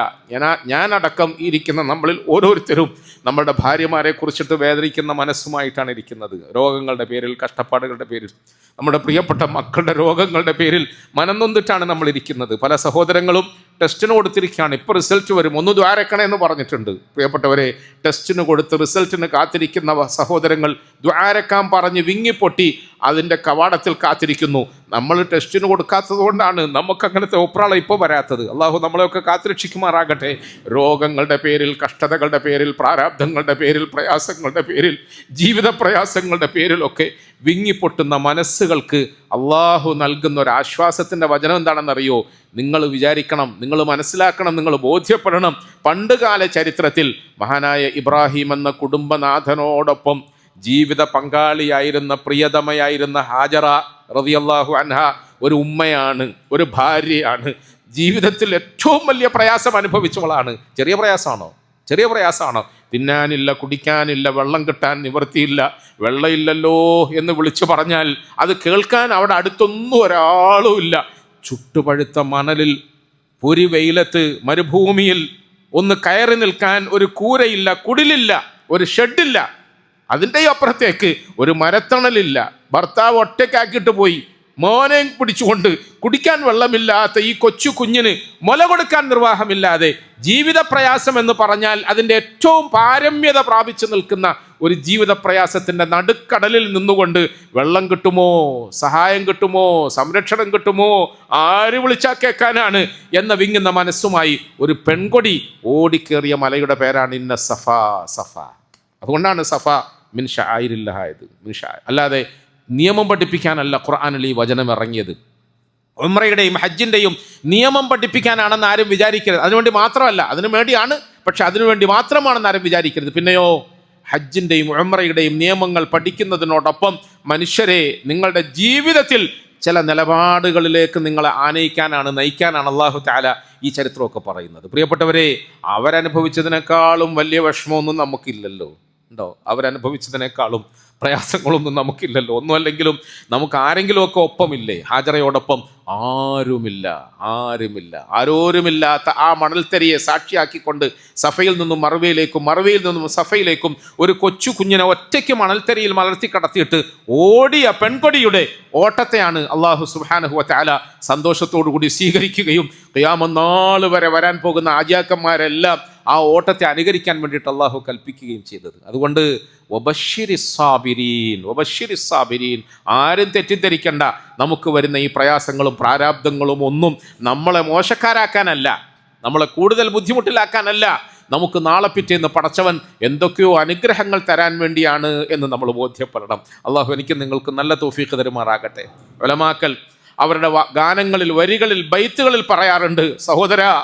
ഞാനടക്കം ഇരിക്കുന്ന നമ്മളിൽ ഓരോരുത്തരും നമ്മുടെ ഭാര്യമാരെ കുറിച്ചിട്ട് വേദനിക്കുന്ന മനസ്സുമായിട്ടാണ് ഇരിക്കുന്നത്. രോഗങ്ങളുടെ പേരിൽ, കഷ്ടപ്പാടുകളുടെ പേരിൽ, നമ്മുടെ പ്രിയപ്പെട്ട മക്കളുടെ രോഗങ്ങളുടെ പേരിൽ മനംനൊന്നിട്ടാണ് നമ്മൾ ഇരിക്കുന്നത്. പല സഹോദരങ്ങളും ടെസ്റ്റിന് കൊടുത്തിരിക്കുകയാണ്. ഇപ്പോൾ റിസൾട്ട് വരും, ഒന്ന് ദ്വാരക്കണേ എന്ന് പറഞ്ഞിട്ടുണ്ട്. പ്രിയപ്പെട്ടവരെ, ടെസ്റ്റിന് കൊടുത്ത് റിസൾട്ടിന് കാത്തിരിക്കുന്ന സഹോദരങ്ങൾ ദ്വാരക്കാൻ പറഞ്ഞ് വിങ്ങിപ്പൊട്ടി അതിൻ്റെ കവാടത്തിൽ കാത്തിരിക്കുന്നു. നമ്മൾ ടെസ്റ്റിന് കൊടുക്കാത്തത് കൊണ്ടാണ് നമുക്കങ്ങനത്തെ ഒപ്രാളം ഇപ്പോൾ വരാത്തത്. അള്ളാഹു നമ്മളെയൊക്കെ കാത്തുരക്ഷിക്കുമാറാകട്ടെ. രോഗങ്ങളുടെ പേരിൽ, കഷ്ടതകളുടെ പേരിൽ, പ്രാരാബ്ധങ്ങളുടെ പേരിൽ, പ്രയാസങ്ങളുടെ പേരിൽ, ജീവിത പ്രയാസങ്ങളുടെ പേരിലൊക്കെ വിങ്ങിപ്പൊട്ടുന്ന മനസ്സുകൾക്ക് അള്ളാഹു നൽകുന്ന ഒരു ആശ്വാസത്തിൻ്റെ വചനം എന്താണെന്നറിയോ? നിങ്ങൾ വിചാരിക്കണം, നിങ്ങൾ മനസ്സിലാക്കണം, നിങ്ങൾ ബോധ്യപ്പെടണം. പണ്ടുകാല ചരിത്രത്തിൽ മഹാനായ ഇബ്രാഹിം എന്ന കുടുംബനാഥനോടൊപ്പം ജീവിത പങ്കാളിയായിരുന്ന, പ്രിയതമയായിരുന്ന ഹാജറ റളിയല്ലാഹു അൻഹ ഒരു ഉമ്മയാണ്, ഒരു ഭാര്യയാണ്. ജീവിതത്തിൽ ഏറ്റവും വലിയ പ്രയാസം അനുഭവിച്ചവളാണ്. ചെറിയ പ്രയാസമാണോ? തിന്നാനില്ല, കുടിക്കാനില്ല, വെള്ളം കിട്ടാൻ നിവൃത്തിയില്ല. വെള്ളമില്ലല്ലോ എന്ന് വിളിച്ചു പറഞ്ഞാൽ അത് കേൾക്കാൻ അവിടെ അടുത്തൊന്നും ഒരാളും ഇല്ല. ചുട്ടുപഴുത്ത മണലിൽ, പൊരി വെയിലത്ത്, മരുഭൂമിയിൽ ഒന്ന് കയറി നിൽക്കാൻ ഒരു കൂരയില്ല, കുടിലില്ല, ഒരു ഷെഡില്ല. അതിൻ്റെയും അപ്പുറത്തേക്ക് ഒരു മരത്തണലില്ല. ഭർത്താവ് ഒറ്റയ്ക്കാക്കിയിട്ട് പോയി. മോനെ പിടിച്ചുകൊണ്ട് കുടിക്കാൻ വെള്ളമില്ലാത്ത ഈ കൊച്ചു കുഞ്ഞിന് മുല കൊടുക്കാൻ നിർവാഹമില്ലാതെ ജീവിത പ്രയാസം എന്ന് പറഞ്ഞാൽ അതിൻ്റെ ഏറ്റവും പാരമ്യത പ്രാപിച്ചു നിൽക്കുന്ന ഒരു ജീവിത പ്രയാസത്തിൻ്റെ നടുക്കടലിൽ നിന്നുകൊണ്ട് വെള്ളം കിട്ടുമോ, സഹായം കിട്ടുമോ, സംരക്ഷണം കിട്ടുമോ, ആര് വിളിച്ചാൽ കേൾക്കാനാണ് എന്ന വിങ്ങുന്ന മനസ്സുമായി ഒരു പെൺകൊടി ഓടിക്കേറിയ മലയുടെ പേരാണ് ഇന്ന സഫ. അതുകൊണ്ടാണ് സഫ മിൻ ശആഇരില്ലാഹ് ആയത്. അല്ലാതെ നിയമം പഠിപ്പിക്കാനല്ല ഖുർആനിൽ ഈ വചനം ഇറങ്ങിയത്. ഉംറയുടെയും ഹജ്ജിൻ്റെയും നിയമം പഠിപ്പിക്കാനാണെന്ന് ആരും വിചാരിക്കരുത്. അതിനുവേണ്ടി മാത്രമല്ല, അതിനു വേണ്ടിയാണ്, പക്ഷെ അതിനുവേണ്ടി മാത്രമാണെന്ന് ആരും വിചാരിക്കരുത്. പിന്നെയോ ഹജ്ജിൻ്റെയും ഉംറയുടെയും നിയമങ്ങൾ പഠിക്കുന്നതിനോടൊപ്പം മനുഷ്യരെ നിങ്ങളുടെ ജീവിതത്തിൽ ചില നിലപാടുകളിലേക്ക് നിങ്ങളെ നയിക്കാനാണ് അല്ലാഹു തആല ഈ ചരിത്രമൊക്കെ പറയുന്നത്. പ്രിയപ്പെട്ടവരെ, അവരനുഭവിച്ചതിനേക്കാളും വലിയ വിഷമമൊന്നും നമുക്കില്ലല്ലോ. ഉണ്ടോ? അവരനുഭവിച്ചതിനേക്കാളും പ്രയാസങ്ങളൊന്നും നമുക്കില്ലല്ലോ. ഒന്നുമല്ലെങ്കിലും നമുക്ക് ആരെങ്കിലുമൊക്കെ ഒപ്പമില്ലേ? ഹാജറയോടൊപ്പം ആരോരുമില്ലാത്ത ആ മണൽത്തരിയെ സാക്ഷിയാക്കിക്കൊണ്ട് സഫയിൽ നിന്നും മറുവയിലേക്കും, മറുവയിൽ നിന്നും സഫയിലേക്കും ഒരു കൊച്ചു കുഞ്ഞിനെ ഒറ്റയ്ക്ക് മണൽത്തരിയിൽ മലർത്തി കടത്തിയിട്ട് ഓടിയ പെൺകൊടിയുടെ ഓട്ടത്തെയാണ് അല്ലാഹു സുബ്ഹാനഹു വ തആല സന്തോഷത്തോടു കൂടി സ്വീകരിക്കുകയും ഖിയാമത്ത് നാൾ വരെ വരാൻ പോകുന്ന ആജിയാക്കന്മാരെല്ലാം ആ ഓട്ടത്തെ അനുകരിക്കാൻ വേണ്ടിയിട്ട് അള്ളാഹു കൽപ്പിക്കുകയും ചെയ്തത്. അതുകൊണ്ട് വബശ്ശിരിസ് സാബിരീൻ, ആരും തെറ്റിദ്ധരിക്കണ്ട. നമുക്ക് വരുന്ന ഈ പ്രയാസങ്ങളും പ്രാരാബ്ദങ്ങളും ഒന്നും നമ്മളെ മോശക്കാരാക്കാനല്ല, നമ്മളെ കൂടുതൽ ബുദ്ധിമുട്ടിലാക്കാനല്ല, നമുക്ക് നാളെ പിറ്റേന്ന് പടച്ചവൻ എന്തൊക്കെയോ അനുഗ്രഹങ്ങൾ തരാൻ വേണ്ടിയാണ് എന്ന് നമ്മൾ ബോധ്യപ്പെടണം. അള്ളാഹു എനിക്ക് നിങ്ങൾക്ക് നല്ല തൗഫീഖ് തരുമാറാകട്ടെ. ഉലമാക്കൾ അവരുടെ ഗാനങ്ങളിൽ, വരികളിൽ, ബൈത്തുകളിൽ പറയാറുണ്ട്, സഹോദരാ,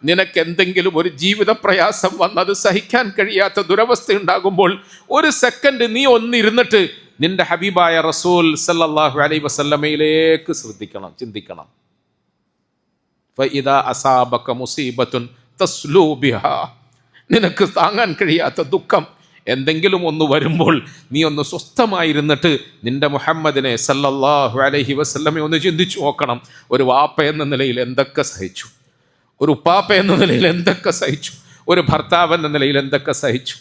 നിനക്ക് എന്തെങ്കിലും ഒരു ജീവിത പ്രയാസം വന്നത് സഹിക്കാൻ കഴിയാത്ത ദുരവസ്ഥ ഉണ്ടാകുമ്പോൾ ഒരു സെക്കൻഡ് നീ ഒന്നിരുന്നിട്ട് നിന്റെ ഹബീബായ റസൂൽ സല്ലല്ലാഹു അലൈഹി വസല്ലമയിലേക്ക് ചിന്തിക്കണം. ഫഇദാ അസാബക മുസീബത്തുൻ തസ്ലൂ ബിഹാ, നിനക്ക് താങ്ങാൻ കഴിയാത്ത ദുഃഖം എന്തെങ്കിലും ഒന്ന് വരുമ്പോൾ നീ ഒന്ന് സ്വസ്ഥമായിരുന്നിട്ട് നിന്റെ മുഹമ്മദിനെ സല്ലല്ലാഹു അലൈഹി വസല്ലമയെ ഒന്ന് ചിന്തിച്ചു നോക്കണം. ഒരു വാപ്പ എന്ന നിലയിൽ എന്തൊക്കെ സഹിച്ചു, ഒരു ഉപ്പാപ്പ എന്ന നിലയിൽ എന്തൊക്കെ സഹിച്ചു, ഒരു ഭർത്താവ് എന്ന നിലയിൽ എന്തൊക്കെ സഹിച്ചു.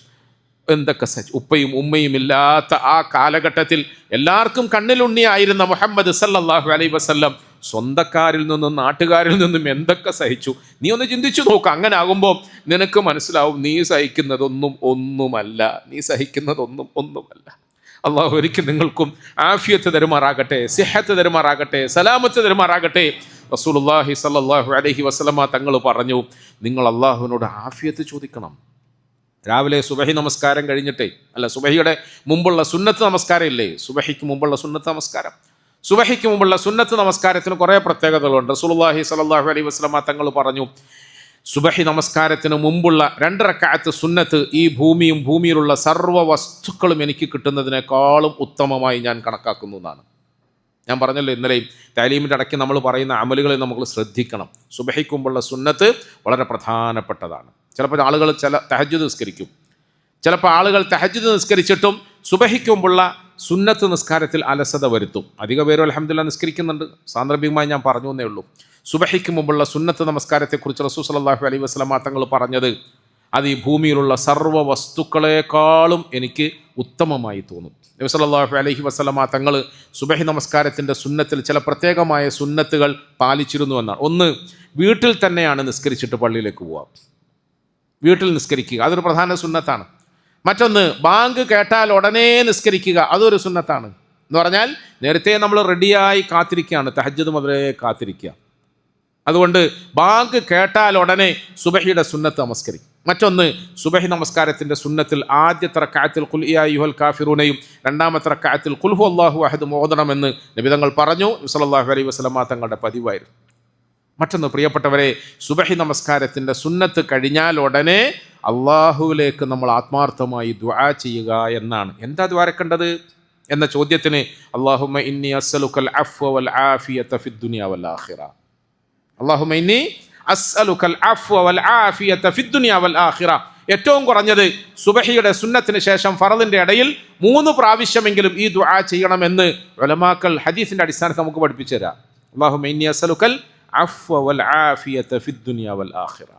ഉപ്പയും ഉമ്മയും ഇല്ലാത്ത ആ കാലഘട്ടത്തിൽ എല്ലാവർക്കും കണ്ണിലുണ്ണിയായിരുന്ന മുഹമ്മദ് സല്ലല്ലാഹു അലൈഹി വസല്ലം സ്വന്തക്കാരിൽ നിന്നും നാട്ടുകാരിൽ നിന്നും എന്തൊക്കെ സഹിച്ചു. നീ ഒന്ന് ചിന്തിച്ചു നോക്കുക. അങ്ങനെ ആകുമ്പോൾ നിനക്ക് മനസ്സിലാവും നീ സഹിക്കുന്നതൊന്നും ഒന്നുമല്ല. അള്ളാഹു ഒരിക്കലും നിങ്ങൾക്കും ആഫിയത്ത് തരുമാറാകട്ടെ, സിഹത്ത് തരുമാറാകട്ടെ, സലാമത്ത് തരുമാറാകട്ടെ. റസൂലുള്ളാഹി സ്വല്ലല്ലാഹു അലൈഹി വസല്ലമ തങ്ങൾ പറഞ്ഞു, നിങ്ങൾ അള്ളാഹുവിനോട് ആഫിയത്ത് ചോദിക്കണം. രാവിലെ സുബഹി നമസ്കാരം കഴിഞ്ഞിട്ടേ, അല്ല സുബഹിയുടെ മുമ്പുള്ള സുന്നത്ത് നമസ്കാരം ഇല്ലേ, സുബഹിക്ക് മുമ്പുള്ള സുന്നത്ത് നമസ്കാരം, സുബഹിക്ക് മുമ്പുള്ള സുന്നത്ത് നമസ്കാരത്തിന് കുറേ പ്രത്യേകതകളുണ്ട്. റസൂലുള്ളാഹി സ്വല്ലല്ലാഹു അലൈഹി വസല്ലമ തങ്ങൾ പറഞ്ഞു, സുബഹി നമസ്കാരത്തിന് മുമ്പുള്ള 2 റക്അത്ത് സുന്നത്ത് ഈ ഭൂമിയും ഭൂമിയിലുള്ള സർവ്വ വസ്തുക്കളും എനിക്ക് കിട്ടുന്നതിനേക്കാളും ഉത്തമമായി ഞാൻ കണക്കാക്കുന്നു എന്നാണ്. ഞാൻ പറഞ്ഞല്ലോ ഇന്നലെയും, താലീമിൻ്റെ ഇടയ്ക്ക് നമ്മൾ പറയുന്ന അമലുകളിൽ നമ്മൾ ശ്രദ്ധിക്കണം. സുബഹിക്ക് മുമ്പുള്ള സുന്നത്ത് വളരെ പ്രധാനപ്പെട്ടതാണ്. ചിലപ്പോൾ ആളുകൾ തഹജ്ജുദ് നിസ്കരിക്കും, ചിലപ്പോൾ ആളുകൾ തഹജ്ജുദ് നിസ്കരിച്ചിട്ടും സുബഹിക്ക് മുമ്പുള്ള സുന്നത്ത് നിസ്കാരത്തിൽ അലസത വരുത്തും. അധിക പേരും അൽഹംദുലില്ലാഹ് നിസ്കരിക്കുന്നുണ്ട്. സാന്ദർഭികമായി ഞാൻ പറഞ്ഞു എന്നേ ഉള്ളൂ. സുബഹിക്ക് മുമ്പുള്ള സുന്നത്ത് നമസ്കാരത്തെക്കുറിച്ച് റസൂൽ സ്വല്ലല്ലാഹു അലൈഹി വസല്ലമ തങ്ങൾ പറഞ്ഞത്, അത് ഈ ഭൂമിയിലുള്ള സർവ്വ വസ്തുക്കളെക്കാളും എനിക്ക് ഉത്തമമായി തോന്നും. നബി സല്ലല്ലാഹു അലൈഹി വസല്ലമ തങ്ങൾ സുബഹി നമസ്കാരത്തിൻ്റെ സുന്നത്തിൽ ചില പ്രത്യേകമായ സുന്നത്തുകൾ പാലിച്ചിരുന്നു എന്നാണ്. ഒന്ന്, വീട്ടിൽ തന്നെയാണ് നിസ്കരിച്ചിട്ട് പള്ളിയിലേക്ക് പോവുക. വീട്ടിൽ നിസ്കരിക്കുക, അതൊരു പ്രധാന സുന്നത്താണ്. മറ്റൊന്ന്, ബാങ്ക് കേട്ടാൽ ഉടനെ നിസ്കരിക്കുക, അതൊരു സുന്നത്താണ്. എന്ന് പറഞ്ഞാൽ നേരത്തെ നമ്മൾ റെഡിയായി കാത്തിരിക്കുകയാണ്, തഹജ്ജുദ് മുതലേ കാത്തിരിക്കുക. അതുകൊണ്ട് ബാങ്ക് കേട്ടാൽ ഉടനെ സുബഹിയുടെ സുന്നത്ത് നമസ്കരിക്കും. മറ്റൊന്ന്, സുബഹി നമസ്കാരത്തിൻ്റെ സുന്നത്തിൽ ആദ്യത്തെ റക്അത്തിൽ ഖുൽ യാ അയ്യുഹൽ കാഫിറൂനയും രണ്ടാമത്തെ റക്അത്തിൽ ഖുൽ ഹുവല്ലാഹു അഹദ് ഓതണമെന്ന് നബി തങ്ങൾ പറഞ്ഞു. സല്ലല്ലാഹു അലൈഹി വസല്ലമ തങ്ങളുടെ പതിവായിരുന്നു. മറ്റൊന്ന്, പ്രിയപ്പെട്ടവരെ, സുബഹി നമസ്കാരത്തിൻ്റെ സുന്നത്ത് കഴിഞ്ഞാൽ ഉടനെ അള്ളാഹുവിലേക്ക് നമ്മൾ ആത്മാർത്ഥമായി ദുആ ചെയ്യുക എന്നാണ്. എന്താ ദ്വാരക്കേണ്ടത് എന്ന ചോദ്യത്തിന് അല്ലാഹുമ്മ ഇന്നി അസ്അലുക്കൽ അഫ്വ വൽ ആഫിയത ഫിദ് ദുനിയ വൽ ആഖിറ, അല്ലാഹുമ്മ ഇന്നി അസ്അലുക്കൽ അഫ്വ വൽ ആഫിയത ഫിദ് ദുനിയ വൽ ആഖിറ. ഏറ്റവും കുറഞ്ഞത് സുബഹിയുടെ സുന്നത്തിന് ശേഷം ഫറദിൻ്റെ ഇടയിൽ 3 പ്രാവശ്യമെങ്കിലും ഈ ദുആ ചെയ്യണമെന്ന് ഉലമാക്കൾ ഹദീസിൻ്റെ അടിസ്ഥാനത്തിൽ നമുക്ക് പഠിപ്പിച്ചു തരാം. അല്ലാഹുമ്മ ഇന്നി അസ്അലുക്കൽ അഫ്വ വൽ ആഫിയത ഫിദ് ദുനിയ വൽ ആഖിറ.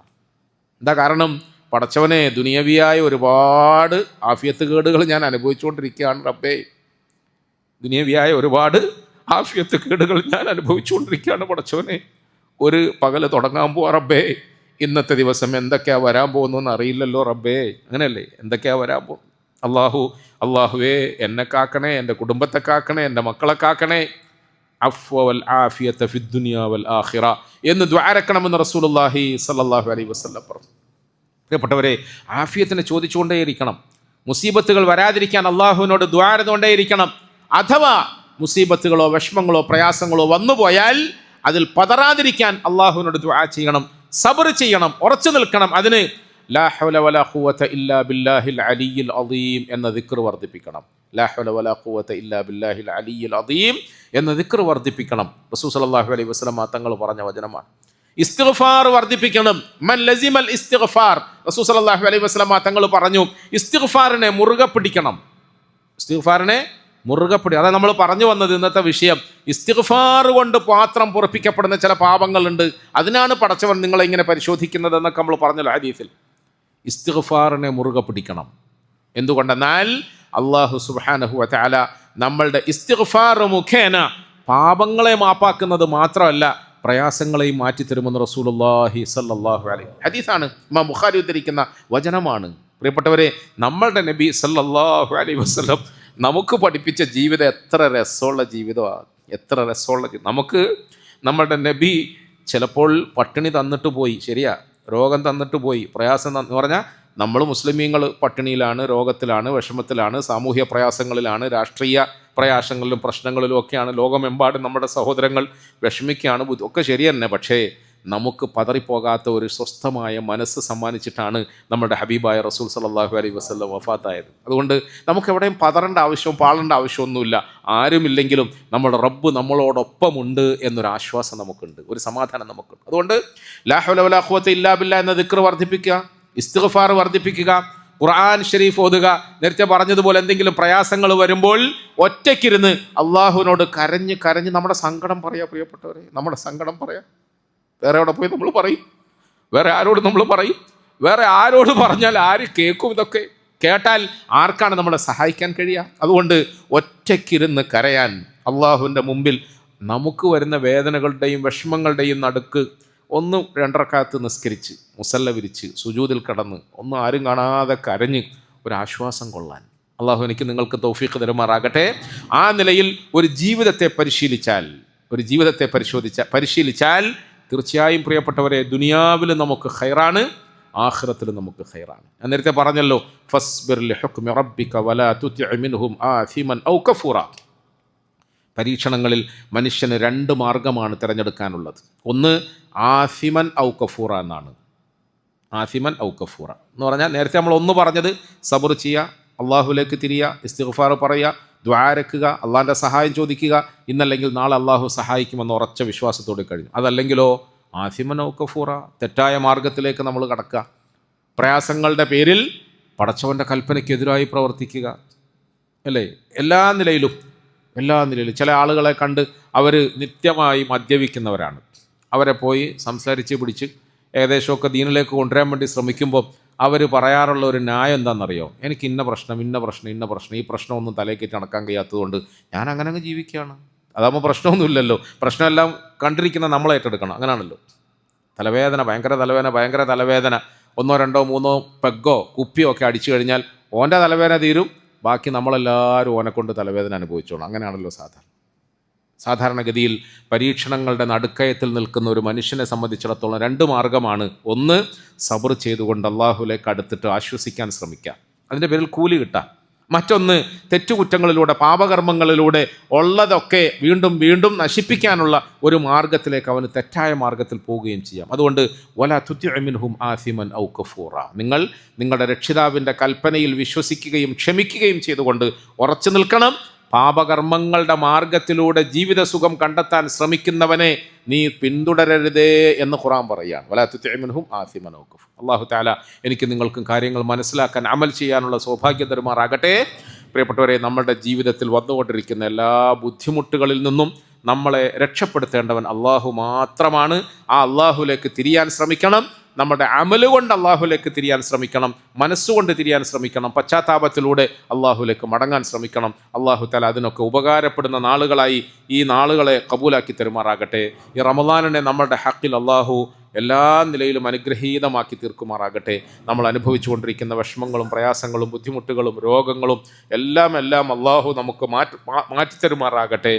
എന്താ കാരണം? പടച്ചവനെ, ദുനിയവിയായ ഒരുപാട് ആഫിയത്ത് കേടുകൾ ഞാൻ അനുഭവിച്ചുകൊണ്ടിരിക്കുകയാണ് റബ്ബേ. ദുനിയവിയായ ഒരുപാട് ആഫിയത്ത് കേടുകൾ ഞാൻ അനുഭവിച്ചുകൊണ്ടിരിക്കുകയാണ് പടച്ചവനെ. ഒരു പകല് തുടങ്ങാൻ പോവാ റബ്ബേ. ഇന്നത്തെ ദിവസം എന്തൊക്കെയാ വരാൻ പോകുന്നതെന്ന് അറിയില്ലല്ലോ റബ്ബേ. അങ്ങനെയല്ലേ, എന്തൊക്കെയാ വരാൻ പോകും. അള്ളാഹുവേ, എന്നെ കാക്കണേ, എൻ്റെ കുടുംബത്തെ കാക്കണേ, എൻ്റെ മക്കളെ കാക്കണേ. അഫ്വ വൽ ആഫിയത ഫിദ് ദുനിയ വൽ ആഖിറ എന്ന് ദുആരക്കണമെന്ന് റസൂലുള്ളാഹി സ്വല്ലല്ലാഹു അലൈഹി വസല്ലം പറഞ്ഞു. പ്രിയപ്പെട്ടവരെ, ആഫിയത്തിനെ ചോദിച്ചുകൊണ്ടേയിരിക്കണം. മുസീബത്തുകൾ വരാതിരിക്കാൻ അള്ളാഹുവിനോട് ദുആ ചെയ്തുകൊണ്ടേയിരിക്കണം. അഥവാ മുസീബത്തുകളോ വിഷമങ്ങളോ പ്രയാസങ്ങളോ വന്നുപോയാൽ അതിൽ പതറാതിരിക്കാൻ അള്ളാഹുവിനോട് ദുആ ചെയ്യണം, സബ്ർ ചെയ്യണം, ഉറച്ചു നിൽക്കണം. അതിന് ലാ ഹൗല വലാ ഖുവത ഇല്ലാ ബില്ലാഹിൽ അലിയിൽ അദീം എന്ന ദിക്ർ വർദ്ധിപ്പിക്കണം. ലാ ഹൗല വലാ ഖുവത ഇല്ലാ ബില്ലാഹിൽ അലിയിൽ അദീം എന്ന ദിക്ർ വർദ്ധിപ്പിക്കണം. റസൂൽ സല്ലല്ലാഹു അലൈഹി വസല്ലം തങ്ങൾ പറഞ്ഞ വചനമാണ്. ഇസ്തിഗ്ഫാർ വർദ്ധിപ്പിക്കണം. മൻ ലസിമൽ ഇസ്തിഗ്ഫാർ, റസൂൽ സല്ലല്ലാഹു അലൈഹി വസല്ലം തങ്ങൾ പറഞ്ഞു, ഇസ്തിഗ്ഫാറിനെ മുറുകെ പിടിക്കണം. ഇസ്തിഗ്ഫാറിനെ മുറുകെ പിടി. അതാണ് നമ്മൾ പറഞ്ഞു വന്നത് ഇന്നത്തെ വിഷയം. ഇസ്തിഗ്ഫാർ കൊണ്ട് പാത്രം പൊറപ്പിക്കപ്പെടുന്ന ചില പാപങ്ങളുണ്ട്. അതിനാണ് പടച്ചവൻ നിങ്ങളെ ഇങ്ങനെ പരിശോധിക്കുന്നത് എന്നൊക്കെ നമ്മൾ പറഞ്ഞല്ലോ ഹദീസിൽ. ഇസ്തിഗ്ഫാറിനെ മുറുകെ പിടിക്കണം. എന്തുകൊണ്ടെന്നാൽ അല്ലാഹു സുബ്ഹാനഹു വ തആല നമ്മളുടെ ഇസ്തിഗ്ഫാർ മുഖേന പാപങ്ങളെ മാപ്പാക്കുന്നത് മാത്രമല്ല, പ്രയാസങ്ങളെയും മാറ്റിത്തരുമെന്ന് റസൂലുള്ളാഹി സ്വല്ലല്ലാഹു അലൈഹി ഹദീസാണ്. ഇമാം ബുഖാരി ഉദ്ധരിക്കുന്ന വചനമാണ്. പ്രിയപ്പെട്ടവരെ, നമ്മളുടെ നബി സല്ലല്ലാഹു അലൈഹി വസല്ലം നമുക്ക് പഠിപ്പിച്ച ജീവിതം എത്ര രസമുള്ള ജീവിതമാണ്, എത്ര രസമുള്ള. നമുക്ക് നമ്മളുടെ നബി ചിലപ്പോൾ പട്ടിണി തന്നിട്ട് പോയി, ശരിയാ, രോഗം തന്നിട്ട് പോയി, പ്രയാസം എന്ന് പറഞ്ഞാൽ നമ്മൾ മുസ്ലിമീങ്ങൾ പട്ടിണിയിലാണ്, രോഗത്തിലാണ്, വിഷമത്തിലാണ്, സാമൂഹ്യ പ്രയാസങ്ങളിലാണ്, രാഷ്ട്രീയ പ്രയാസങ്ങളിലും പ്രശ്നങ്ങളിലും ഒക്കെയാണ്. ലോകമെമ്പാടും നമ്മുടെ സഹോദരങ്ങൾ വിഷമിക്കുകയാണ്, ഒക്കെ ശരി തന്നെ. പക്ഷേ നമുക്ക് പതറിപ്പോകാത്ത ഒരു സ്വസ്ഥമായ മനസ്സ് സമ്മാനിച്ചിട്ടാണ് നമ്മുടെ ഹബീബായ റസൂൽ സല്ലല്ലാഹു അലൈഹി വസല്ലം വഫാത്തായത്. അതുകൊണ്ട് നമുക്ക് എവിടെയും പതറേണ്ട ആവശ്യവും പാളേണ്ട ആവശ്യമൊന്നുമില്ല. ആരുമില്ലെങ്കിലും നമ്മുടെ റബ്ബ് നമ്മളോടൊപ്പമുണ്ട് എന്നൊരു ആശ്വാസം നമുക്കുണ്ട്, ഒരു സമാധാനം നമുക്കുണ്ട്. അതുകൊണ്ട് ലാ ഹൗല വലാ ഖുവത ഇല്ലാ ബില്ലാ എന്ന ദിക്ർ വർദ്ധിപ്പിക്കുക, ഇസ്തിഗ്ഫാർ വർദ്ധിപ്പിക്കുക, ഖുർആൻ ഷരീഫ് ഓതുക. നേരത്തെ പറഞ്ഞതുപോലെ എന്തെങ്കിലും പ്രയാസങ്ങൾ വരുമ്പോൾ ഒറ്റയ്ക്കിരുന്ന് അള്ളാഹുവിനോട് കരഞ്ഞ് കരഞ്ഞ് നമ്മുടെ സങ്കടം പറയാം. പ്രിയപ്പെട്ടവരെ, നമ്മുടെ സങ്കടം പറയാം. വേറെ എവിടെ പോയി നമ്മൾ പറയും? വേറെ ആരോട് നമ്മൾ പറയും? വേറെ ആരോട് പറഞ്ഞാൽ ആര് കേൾക്കും? ഇതൊക്കെ കേട്ടാൽ ആർക്കാണ് നമ്മളെ സഹായിക്കാൻ കഴിയുക? അതുകൊണ്ട് ഒറ്റയ്ക്കിരുന്ന് കരയാൻ, അള്ളാഹുവിൻ്റെ മുമ്പിൽ നമുക്ക് വരുന്ന വേദനകളുടെയും വിഷമങ്ങളുടെയും നടുക്ക് ഒന്ന് 2 റക്അത്ത് നിസ്കരിച്ച് മുസല്ല വിരിച്ച് സുജൂദിൽ കടന്ന് ഒന്നും ആരും കാണാതെ കരഞ്ഞ് ഒരാശ്വാസം കൊള്ളാൻ അള്ളാഹു എനിക്ക് നിങ്ങൾക്ക് തൗഫീഖ് തരുമാറാകട്ടെ. ആ നിലയിൽ ഒരു ജീവിതത്തെ പരിശീലിച്ചാൽ തീർച്ചയായും പ്രിയപ്പെട്ടവരെ, ദുനിയാവിൽ നമുക്ക് ഖൈറാണ്, ആഖിറത്തിൽ നമുക്ക് ഖൈറാണ്. ഞാൻ നേരത്തെ പറഞ്ഞല്ലോ, ഫസ്ബിർ ലിഹുക്മി റബ്ബിക വലാ തുതിഅ മിൻഹും ആസിമൻ ഔ കഫൂറ. പരീക്ഷണങ്ങളിൽ മനുഷ്യന് 2 മാർഗമാണ് തിരഞ്ഞെടുക്കാനുള്ളത്. ഒന്ന് ആസിമൻ ഔ കഫൂറ എന്നാണ്. ആസിമൻ ഔ കഫൂറ എന്ന് പറഞ്ഞാൽ, നേരത്തെ നമ്മൾ ഒന്ന് പറഞ്ഞത് സബർ ചെയ്യുക, അള്ളാഹുലേക്ക് തിരിയുക, ഇസ്തിഗ്ഫാർ പറയുക, ദുആ രക്കുക, അള്ളാഹിൻ്റെ സഹായം ചോദിക്കുക, ഇന്നല്ലെങ്കിൽ നാളെ അള്ളാഹു സഹായിക്കുമെന്ന് ഉറച്ച വിശ്വാസത്തോടെ കഴിഞ്ഞു. അതല്ലെങ്കിലോ ആസിമൻ ഔ കഫൂറ, തെറ്റായ മാർഗത്തിലേക്ക് നമ്മൾ കടക്കുക, പ്രയാസങ്ങളുടെ പേരിൽ പടച്ചവൻ്റെ കൽപ്പനയ്ക്കെതിരായി പ്രവർത്തിക്കുക, അല്ലേ? എല്ലാ നിലയിലും ചില ആളുകളെ കണ്ട് അവർ നിത്യമായി മദ്യപിക്കുന്നവരാണ്. അവരെ പോയി സംസാരിച്ച് പിടിച്ച് ഏകദേശമൊക്കെ ദീനിലേക്ക് കൊണ്ടുവരാൻ വേണ്ടി ശ്രമിക്കുമ്പോൾ അവർ പറയാറുള്ള ഒരു ന്യായം എന്താണെന്നറിയോ? എനിക്ക് ഇന്ന പ്രശ്നം, ഈ പ്രശ്നമൊന്നും തലയ്ക്കേറ്റ് നടക്കാൻ കഴിയാത്തതുകൊണ്ട് ഞാൻ അങ്ങനെ അങ്ങ് ജീവിക്കുകയാണ്. അതാകുമ്പോൾ പ്രശ്നമൊന്നുമില്ലല്ലോ, പ്രശ്നമെല്ലാം കണ്ടിരിക്കുന്ന നമ്മൾ ഏറ്റെടുക്കണം. അങ്ങനെയാണല്ലോ. ഭയങ്കര തലവേദന 1, 2, 3 പെഗ്ഗോ കുപ്പിയോ ഒക്കെ അടിച്ചു കഴിഞ്ഞാൽ ഓൻ്റെ തലവേദന തീരും, ബാക്കി നമ്മളെല്ലാവരും ഓനെക്കൊണ്ട് തലവേദന അനുഭവിച്ചോണം. അങ്ങനെയാണല്ലോ സാധാരണഗതിയിൽ. പരീക്ഷണങ്ങളുടെ നടുക്കയത്തിൽ നിൽക്കുന്ന ഒരു മനുഷ്യനെ സംബന്ധിച്ചിടത്തോളം 2 മാർഗമാണ്. ഒന്ന്, സബർ ചെയ്തുകൊണ്ട് അള്ളാഹുലേക്ക് അടുത്തിട്ട് ആശ്വസിക്കാൻ ശ്രമിക്കുക, അതിൻ്റെ പേരിൽ കൂലി കിട്ടാം. മറ്റൊന്ന്, തെറ്റുകുറ്റങ്ങളിലൂടെ പാപകർമ്മങ്ങളിലൂടെ ഉള്ളതൊക്കെ വീണ്ടും വീണ്ടും നശിപ്പിക്കാനുള്ള ഒരു മാർഗത്തിലേക്ക് അവന് തെറ്റായ മാർഗത്തിൽ പോവുകയും ചെയ്യാം. അതുകൊണ്ട് വലാ തുതിഅ മിൻഹും ആസിമൻ ഔ കഫൂറ, നിങ്ങൾ നിങ്ങളുടെ രക്ഷിതാവിൻ്റെ കൽപ്പനയിൽ വിശ്വസിക്കുകയും ക്ഷമിക്കുകയും ചെയ്തുകൊണ്ട് ഉറച്ചു നിൽക്കണം. പാപകർമ്മങ്ങളുടെ മാർഗത്തിലൂടെ ജീവിതസുഖം കണ്ടെത്താൻ ശ്രമിക്കുന്നവനെ നീ പിന്തുടരരുതേ എന്ന് ഖുർആൻ പറയുകയാണ്. വലാ തുതിഅ മിൻഹും ആസിമൻ ഔ കഫൂറ. അല്ലാഹു തആല എനിക്ക് നിങ്ങൾക്കും കാര്യങ്ങൾ മനസ്സിലാക്കാൻ, അമൽ ചെയ്യാനുള്ള സൗഭാഗ്യം തരുമാറാകട്ടെ. പ്രിയപ്പെട്ടവരെ, നമ്മുടെ ജീവിതത്തിൽ വന്നുകൊണ്ടിരിക്കുന്ന എല്ലാ ബുദ്ധിമുട്ടുകളിൽ നിന്നും നമ്മളെ രക്ഷപ്പെടുത്തേണ്ടവൻ അള്ളാഹു മാത്രമാണ്. ആ അള്ളാഹുലേക്ക് തിരിയാൻ ശ്രമിക്കണം. നമ്മുടെ അമല് കൊണ്ട് അള്ളാഹുലേക്ക് തിരിയാൻ ശ്രമിക്കണം, മനസ്സുകൊണ്ട് തിരിയാൻ ശ്രമിക്കണം, പശ്ചാത്താപത്തിലൂടെ അള്ളാഹുലേക്ക് മടങ്ങാൻ ശ്രമിക്കണം. അള്ളാഹു തആല അതിനൊക്കെ ഉപകാരപ്പെടുന്ന നാളുകളായി ഈ നാളുകളെ കബൂലാക്കി തരുമാറാകട്ടെ. ഈ റമളാനിനെ നമ്മുടെ ഹക്കിൽ അള്ളാഹു എല്ലാ നിലയിലും അനുഗ്രഹീതമാക്കി തീർക്കുമാറാകട്ടെ. നമ്മൾ അനുഭവിച്ചു കൊണ്ടിരിക്കുന്ന വിഷമങ്ങളും പ്രയാസങ്ങളും ബുദ്ധിമുട്ടുകളും രോഗങ്ങളും എല്ലാം അള്ളാഹു നമുക്ക് മാറ്റിത്തരുമാറാകട്ടെ.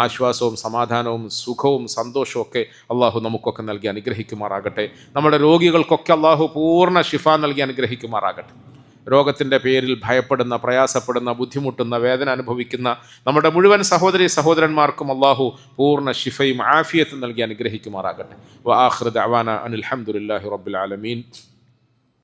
ആശ്വാസവും സമാധാനവും സുഖവും സന്തോഷവും ഒക്കെ അള്ളാഹു നമുക്കൊക്കെ നൽകി അനുഗ്രഹിക്കുമാറാകട്ടെ. നമ്മുടെ രോഗികൾക്കൊക്കെ അള്ളാഹു പൂർണ്ണ ശിഫ നൽകി അനുഗ്രഹിക്കുമാറാകട്ടെ. രോഗത്തിൻ്റെ പേരിൽ ഭയപ്പെടുന്ന, പ്രയാസപ്പെടുന്ന, ബുദ്ധിമുട്ടുന്ന, വേദന അനുഭവിക്കുന്ന നമ്മുടെ മുഴുവൻ സഹോദരി സഹോദരന്മാർക്കും അള്ളാഹു പൂർണ്ണ ശിഫയും ആഫിയത്തും നൽകി അനുഗ്രഹിക്കുമാറാകട്ടെ. വ ആഖിറു ദഅവാന അനിൽ ഹംദുലില്ലാഹി റബ്ബിൽ ആലമീൻ.